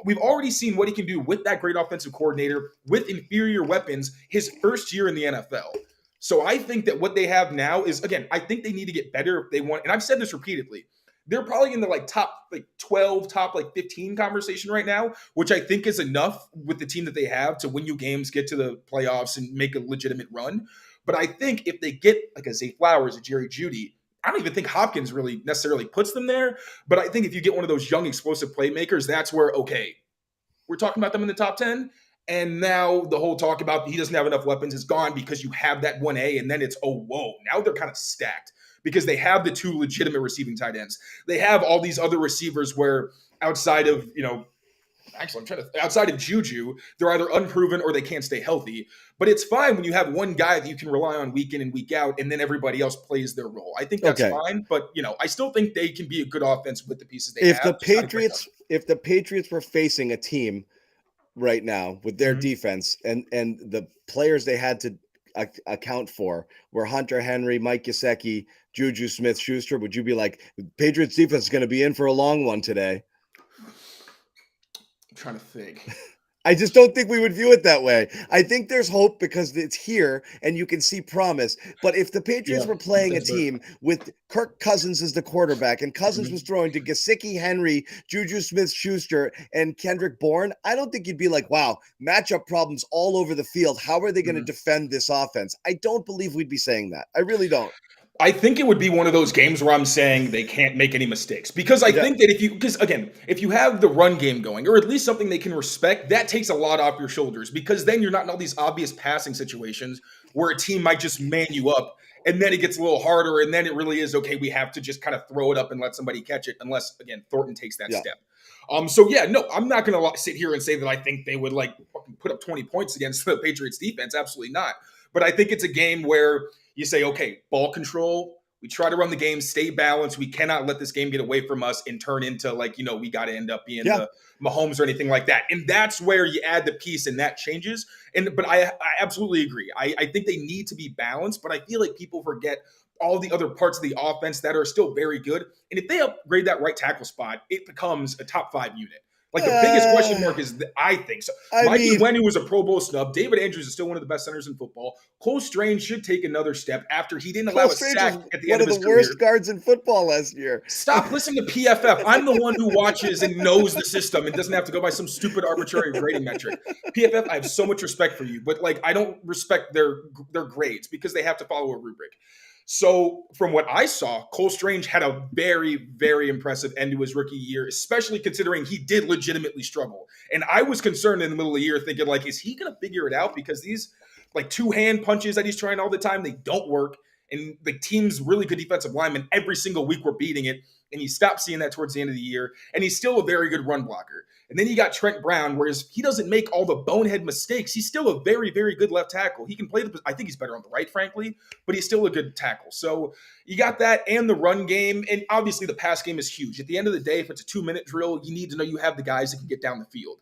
we've already seen what he can do with that great offensive coordinator with inferior weapons his first year in the NFL. So I think that what they have now is, again, I think they need to get better if they want, and I've said this repeatedly, they're probably in the top 12, top 15 conversation right now, which I think is enough with the team that they have to win you games, get to the playoffs, and make a legitimate run. But I think if they get like a Zay Flowers, a Jerry Jeudy, I don't even think Hopkins really necessarily puts them there. But I think if you get one of those young, explosive playmakers, that's where, okay, we're talking about them in the top 10. And now the whole talk about he doesn't have enough weapons is gone because you have that 1A. And then it's, oh, whoa, now they're kind of stacked because they have the 2 legitimate receiving tight ends. They have all these other receivers where outside of, outside of Juju, they're either unproven or they can't stay healthy. But it's fine when you have one guy that you can rely on week in and week out, and then everybody else plays their role. I think that's fine. But I still think they can be a good offense with the pieces they have. If the Patriots were facing a team right now with their defense and the players they had to account for were Hunter Henry, Mike Gesicki, Juju Smith-Schuster, would you be like, Patriots defense is going to be in for a long one today? I'm trying to think. I just don't think we would view it that way. I think there's hope because it's here and you can see promise. But if the Patriots were playing a team with Kirk Cousins as the quarterback and Cousins was throwing to Gesicki, Henry, Juju Smith-Schuster, and Kendrick Bourne, I don't think you'd be like, wow, matchup problems all over the field. How are they going to defend this offense? I don't believe we'd be saying that. I really don't. I think it would be one of those games where I'm saying they can't make any mistakes because I think that if you have the run game going or at least something they can respect, that takes a lot off your shoulders because then you're not in all these obvious passing situations where a team might just man you up and then it gets a little harder and then it really is, okay, we have to just kind of throw it up and let somebody catch it unless, again, Thornton takes that step. I'm not going to sit here and say that I think they would fucking put up 20 points against the Patriots defense. Absolutely not. But I think it's a game where you say, okay, ball control. We try to run the game, stay balanced. We cannot let this game get away from us and turn into we got to end up being the Mahomes or anything like that. And that's where you add the piece and that changes. But I absolutely agree. I think they need to be balanced, but I feel like people forget all the other parts of the offense that are still very good. And if they upgrade that right tackle spot, it becomes a top 5 unit. The biggest question mark is, I think so. Mikey Wendy was a Pro Bowl snub. David Andrews is still one of the best centers in football. Cole Strange should take another step after he didn't allow a sack at the end of his career. One of the worst guards in football last year. Stop listening to PFF. I'm the one who watches and knows the system and doesn't have to go by some stupid arbitrary grading metric. PFF, I have so much respect for you, but I don't respect their grades because they have to follow a rubric. So from what I saw, Cole Strange had a very, very impressive end to his rookie year, especially considering he did legitimately struggle. And I was concerned in the middle of the year thinking, is he going to figure it out? Because these 2-hand punches that he's trying all the time, they don't work. And the team's really good defensive linemen, every single week we're beating it. And you stop seeing that towards the end of the year. And he's still a very good run blocker. And then you got Trent Brown, whereas he doesn't make all the bonehead mistakes. He's still a very, very good left tackle. He can play I think he's better on the right, frankly, but he's still a good tackle. So you got that and the run game. And obviously the pass game is huge. At the end of the day, if it's a 2-minute drill, you need to know you have the guys that can get down the field.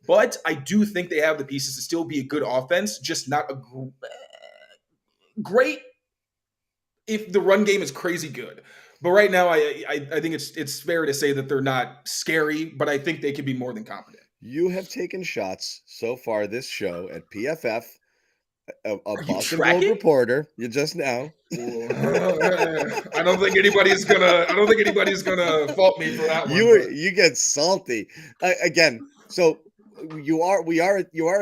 But I do think they have the pieces to still be a good offense, just not a great if the run game is crazy good. But right now, I think it's fair to say that they're not scary, but I think they can be more than competent. You have taken shots so far this show at PFF, a Boston Globe reporter. You just now. I don't think anybody's gonna fault me for that one. You get salty again. So you are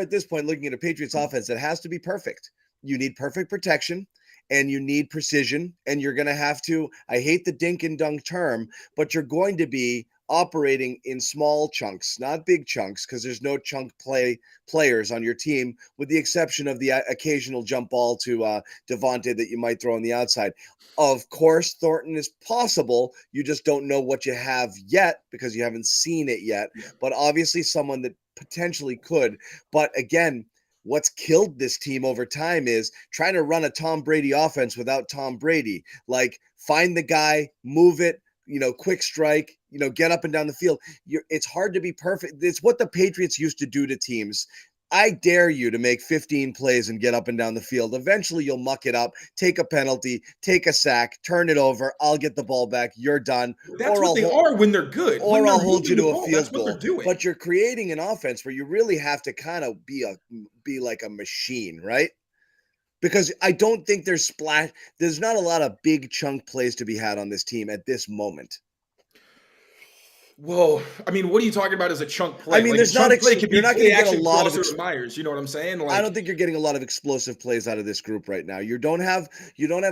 at this point looking at a Patriots offense that has to be perfect. You need perfect protection. And you need precision, and you're going to have to, I hate the dink and dunk term, but you're going to be operating in small chunks, not big chunks, because there's no chunk players on your team, with the exception of the occasional jump ball to Devontae that you might throw on the outside. Of course, Thornton is possible. You just don't know what you have yet because you haven't seen it yet, but obviously someone that potentially could. But again, what's killed this team over time is trying to run a Tom Brady offense without Tom Brady. Find the guy, move it, quick strike, get up and down the field. It's hard to be perfect. It's what the Patriots used to do to teams. I dare you to make 15 plays and get up and down the field. Eventually, you'll muck it up, take a penalty, take a sack, turn it over. I'll get the ball back. You're done. That's what they are when they're good. Or I'll hold you to a field goal. But you're creating an offense where you really have to kind of be like a machine, right? Because I don't think there's not a lot of big chunk plays to be had on this team at this moment. Well, I mean, what are you talking about as a chunk play? I mean, Like a there's not chunk play could be you're not going play to get a action lot of crosser to Myers. You know what I'm saying? I don't think you're getting a lot of explosive plays out of this group right now. You don't have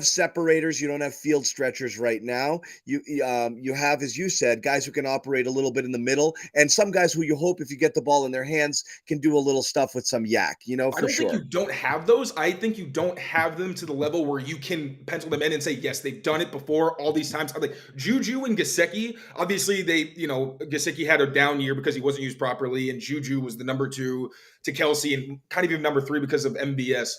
separators, you don't have field stretchers right now. You have, as you said, guys who can operate a little bit in the middle, and some guys who you hope if you get the ball in their hands can do a little stuff with some yak, I for don't think sure. you don't have those. I think you don't have them to the level where you can pencil them in and say, yes, they've done it before all these times. Like Juju and Gesicki, obviously Gesicki had a down year because he wasn't used properly, and Juju was the number 2 to Kelsey and kind of even number 3 because of MBS.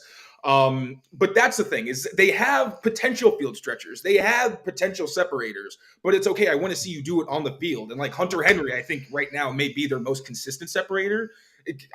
But that's the thing is they have potential field stretchers. They have potential separators, but it's okay. I want to see you do it on the field. And like Hunter Henry, I think right now may be their most consistent separator.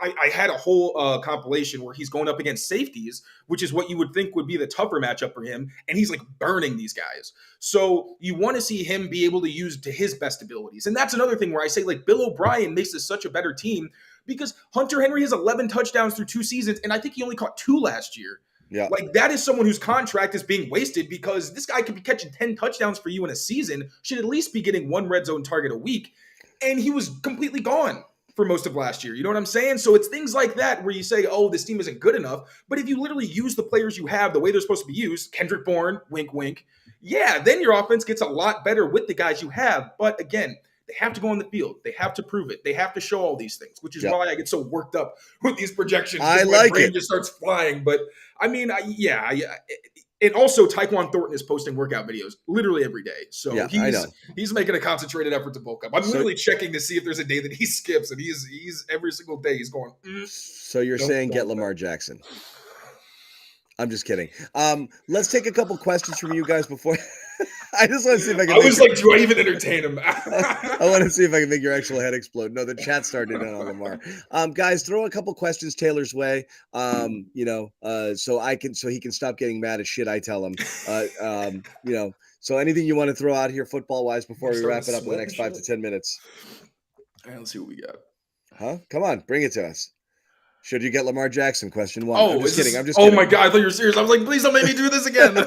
I had a whole compilation where he's going up against safeties, which is what you would think would be the tougher matchup for him. And he's like burning these guys. So you want to see him be able to use to his best abilities. And that's another thing where I say like Bill O'Brien makes this such a better team because Hunter Henry has 11 touchdowns through 2 seasons. And I think he only caught 2 last year. Yeah. Like that is someone whose contract is being wasted because this guy could be catching 10 touchdowns for you in a season, should at least be getting 1 red zone target a week. And he was completely gone for most of last year. You know what I'm saying? So it's things like that where you say, oh, this team isn't good enough. But if you literally use the players you have the way they're supposed to be used, Kendrick Bourne, wink, wink, yeah, then your offense gets a lot better with the guys you have. But again, they have to go on the field. They have to prove it. They have to show all these things, which is why I get so worked up with these projections. I my like brain it. just starts flying. But I mean, and also Tyquan Thornton is posting workout videos literally every day. So he's making a concentrated effort to bulk up. I'm literally checking to see if there's a day that he skips, and he's every single day he's going. So you're saying get Lamar Jackson? I'm just kidding. Let's take a couple questions from you guys before. I just want to see if I can. I was like, do I even entertain him? I want to see if I can make your actual head explode. No, the chat started in on Lamar. Guys, throw a couple questions Taylor's way. So he can stop getting mad at shit I tell him. So anything you want to throw out here football wise before we wrap it up in the next 5 to 10 minutes. All right, let's see what we got. Huh? Come on, bring it to us. Should you get Lamar Jackson? Question 1. I'm just kidding. Oh my God, I thought you were serious. I was like, please don't make me do this again.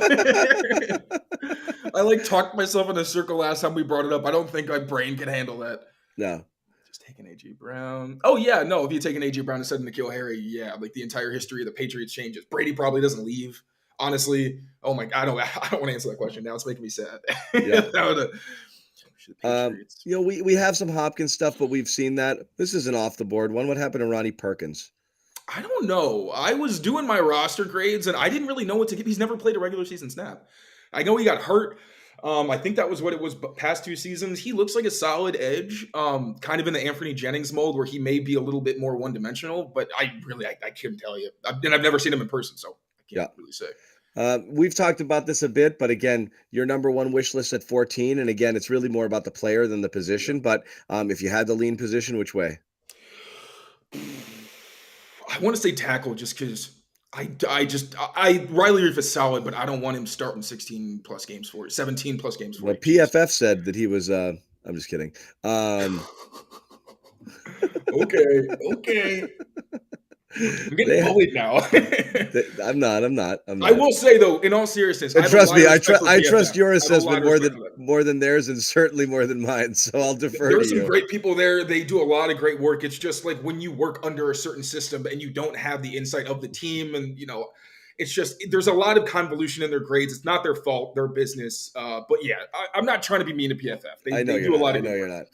I talked myself in a circle last time we brought it up. I don't think my brain can handle that. No. Just taking A.J. Brown. Oh yeah, no. If you take an A.J. Brown instead of N'Keal Harry, yeah, the entire history of the Patriots changes. Brady probably doesn't leave. Honestly, oh my God, I don't want to answer that question now. It's making me sad. Yeah. We have some Hopkins stuff, but we've seen that. This is an off the board one. What happened to Ronnie Perkins? I don't know. I was doing my roster grades, and I didn't really know what to give. He's never played a regular season snap. I know he got hurt. I think that was what it was past 2 seasons. He looks like a solid edge, kind of in the Anthony Jennings mold where he may be a little bit more one-dimensional, but I couldn't tell you. And I've never seen him in person, so I can't really say. We've talked about this a bit, but again, your number 1 wish list at 14. And again, it's really more about the player than the position. But if you had the lean position, which way? I want to say tackle just because Riley Reef is solid, but I don't want him starting 17 plus games for it. Well, PFF said that he was. I'm just kidding. Okay. I'm getting bullied now. I'm not. I will say though, in all seriousness, trust me, I trust your assessment more than theirs, and certainly more than mine. So I'll defer to you. There's some great people there. They do a lot of great work. It's just like when you work under a certain system and you don't have the insight of the team, and it's just there's a lot of convolution in their grades. It's not their fault, their business. But yeah, I'm not trying to be mean to PFF. I know you're not.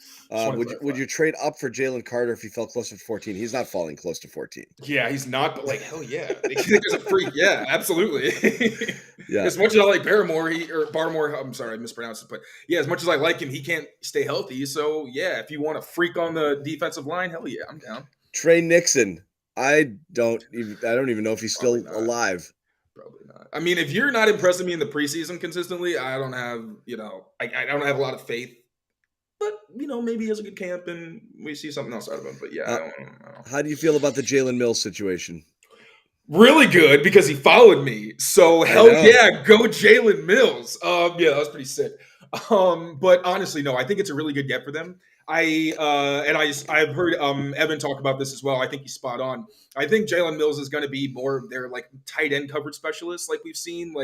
Would you trade up for Jalen Carter if he fell closer to 14? He's not falling close to 14. Yeah, he's not. But hell yeah, he's a freak. Yeah, absolutely. Yeah. As much as I like Barmore, I'm sorry, I mispronounced it, but yeah, as much as I like him, he can't stay healthy. So yeah, if you want to freak on the defensive line, hell yeah, I'm down. Trey Nixon. I don't even know if he's still alive. Probably not. I mean, if you're not impressing me in the preseason consistently, I don't have, I don't have a lot of faith. But, maybe he has a good camp and we see something else out of him. But yeah, I don't know. How do you feel about the Jalen Mills situation? Really good because he followed me. So hell yeah, go Jalen Mills. Yeah, that was pretty sick. But honestly, no, I think it's a really good get for them. I've heard Evan talk about this as well. I think he's spot on. I think Jalen Mills is going to be more of their tight end coverage specialist, like we've seen.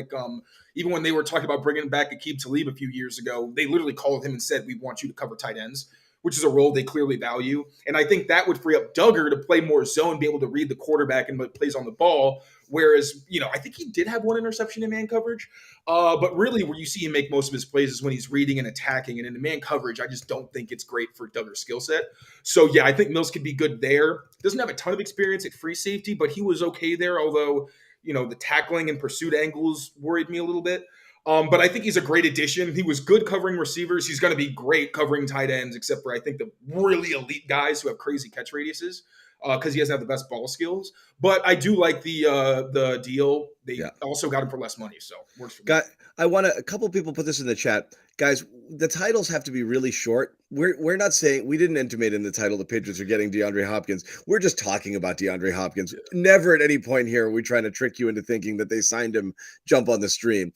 Even when they were talking about bringing back Aqib Talib a few years ago, they literally called him and said, "We want you to cover tight ends," which is a role they clearly value. And I think that would free up Duggar to play more zone, be able to read the quarterback and what plays on the ball. Whereas, I think he did have one interception in man coverage. But really where you see him make most of his plays is when he's reading and attacking. And in the man coverage, I just don't think it's great for Duggar's skill set. So, yeah, I think Mills could be good there. Doesn't have a ton of experience at free safety, but he was okay there, although, the tackling and pursuit angles worried me a little bit. But I think he's a great addition. He was good covering receivers. He's going to be great covering tight ends, except for I think the really elite guys who have crazy catch radiuses because he doesn't have the best ball skills. But I do like the deal. They also got him for less money, so works for me. I want a couple people put this in the chat. Guys, the titles have to be really short. We're not saying, we didn't intimate in the title the Patriots are getting DeAndre Hopkins. We're just talking about DeAndre Hopkins. Yeah. Never at any point here are we trying to trick you into thinking that they signed him jump on the stream.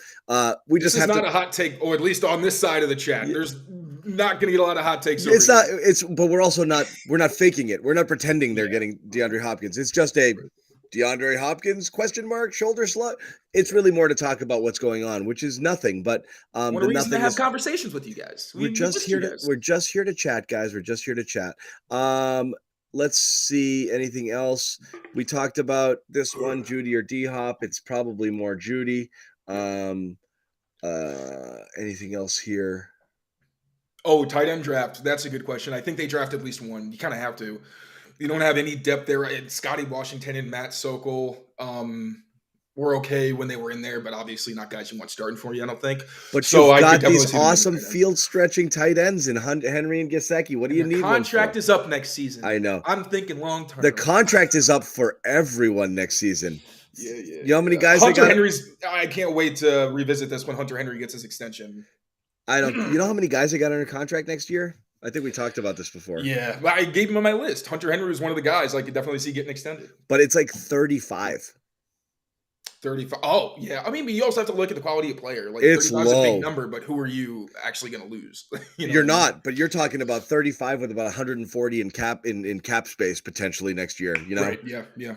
We just have not a hot take, or at least on this side of the chat. Yeah. There's not going to get a lot of hot takes. But we're also not faking it. We're not pretending they're getting DeAndre Hopkins. It's just a DeAndre Hopkins ? Shoulder slot. It's really more to talk about what's going on, which is nothing. But what a reason to have conversations with you guys. We're just here to chat, guys. We're just here to chat. Let's see anything else. We talked about this one, Judy or D Hop. It's probably more Judy. Anything else here? Oh, tight end draft. That's a good question. I think they draft at least one. You kind of have to. You don't have any depth there. And Scotty Washington and Matt Sokol were okay when they were in there, but obviously not guys you want starting for you, I don't think. But you've got these awesome field-stretching tight ends in Henry and Gesicki. What do you need? The contract is up next season. I know. I'm thinking long-term. The contract is up for everyone next season. Yeah. You know how many guys Hunter Henry's. I can't wait to revisit this when Hunter Henry gets his extension. You know how many guys they got under contract next year? I think we talked about this before. Yeah, I gave him on my list. Hunter Henry was one of the guys I could definitely see getting extended. But it's like 35. 35. Oh, yeah. I mean, but you also have to look at the quality of player. Like, it's 35 low. Is a big number, but who are you actually going to lose? You're not, but you're talking about 35 with about 140 in cap space potentially next year. Right. Yeah.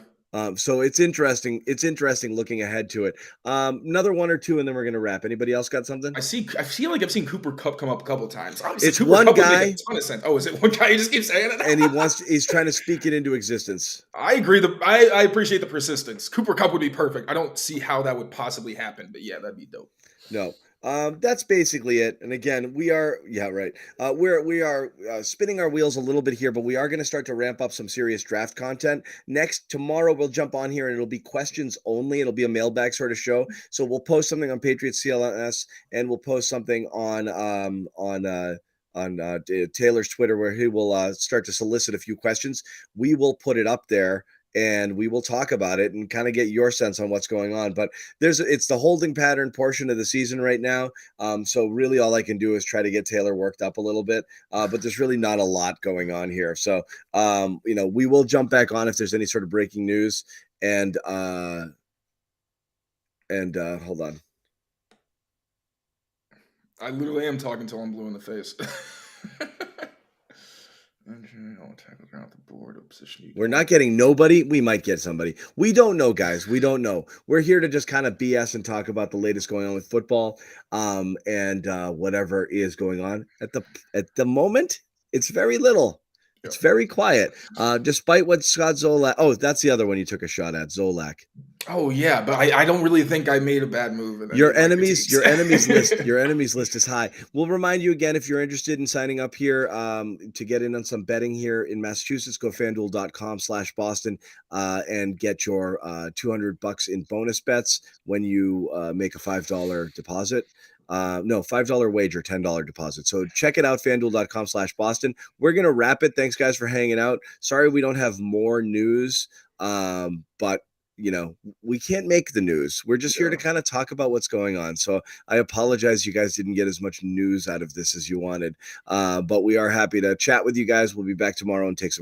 So it's interesting. It's interesting looking ahead to it. Another one or two, and then we're going to wrap. Anybody else got something? I feel like I've seen Cooper Kupp come up a couple of times. It's Cooper one Kupp guy. Make a ton of sense. Oh, is it one guy? You just keep saying it, and he's trying to speak it into existence. I agree. I appreciate the persistence. Cooper Kupp would be perfect. I don't see how that would possibly happen, but yeah, that'd be dope. No. That's basically it. And again, we are spinning our wheels a little bit here, but we are going to start to ramp up some serious draft content. Tomorrow we'll jump on here and it'll be questions only. It'll be a mailbag sort of show. So we'll post something on Patriots CLNS and we'll post something on Taylor's Twitter where he will start to solicit a few questions. We will put it up there. And we will talk about it and kind of get your sense on what's going on. But it's the holding pattern portion of the season right now. So really all I can do is try to get Taylor worked up a little bit. But there's really not a lot going on here. So, we will jump back on if there's any sort of breaking news. And hold on. I literally am talking until I'm blue in the face. We're not getting nobody. We might get somebody. We don't know, guys. We don't know. We're here to just kind of BS and talk about the latest going on with football, and whatever is going on at the moment. It's very little. It's very quiet, despite what Scott Zolak. Oh, that's the other one you took a shot at, Zolak. Oh yeah, but I don't really think I made a bad move. Your enemies list is high. We'll remind you again if you're interested in signing up here to get in on some betting here in Massachusetts. Go FanDuel.com/Boston and get your $200 in bonus bets when you make a $5 deposit. $5 wager, $10 deposit. So check it out, FanDuel.com/Boston. We're going to wrap it. Thanks, guys, for hanging out. Sorry we don't have more news, but, we can't make the news. We're just here to kind of talk about what's going on. So I apologize you guys didn't get as much news out of this as you wanted, but we are happy to chat with you guys. We'll be back tomorrow and take some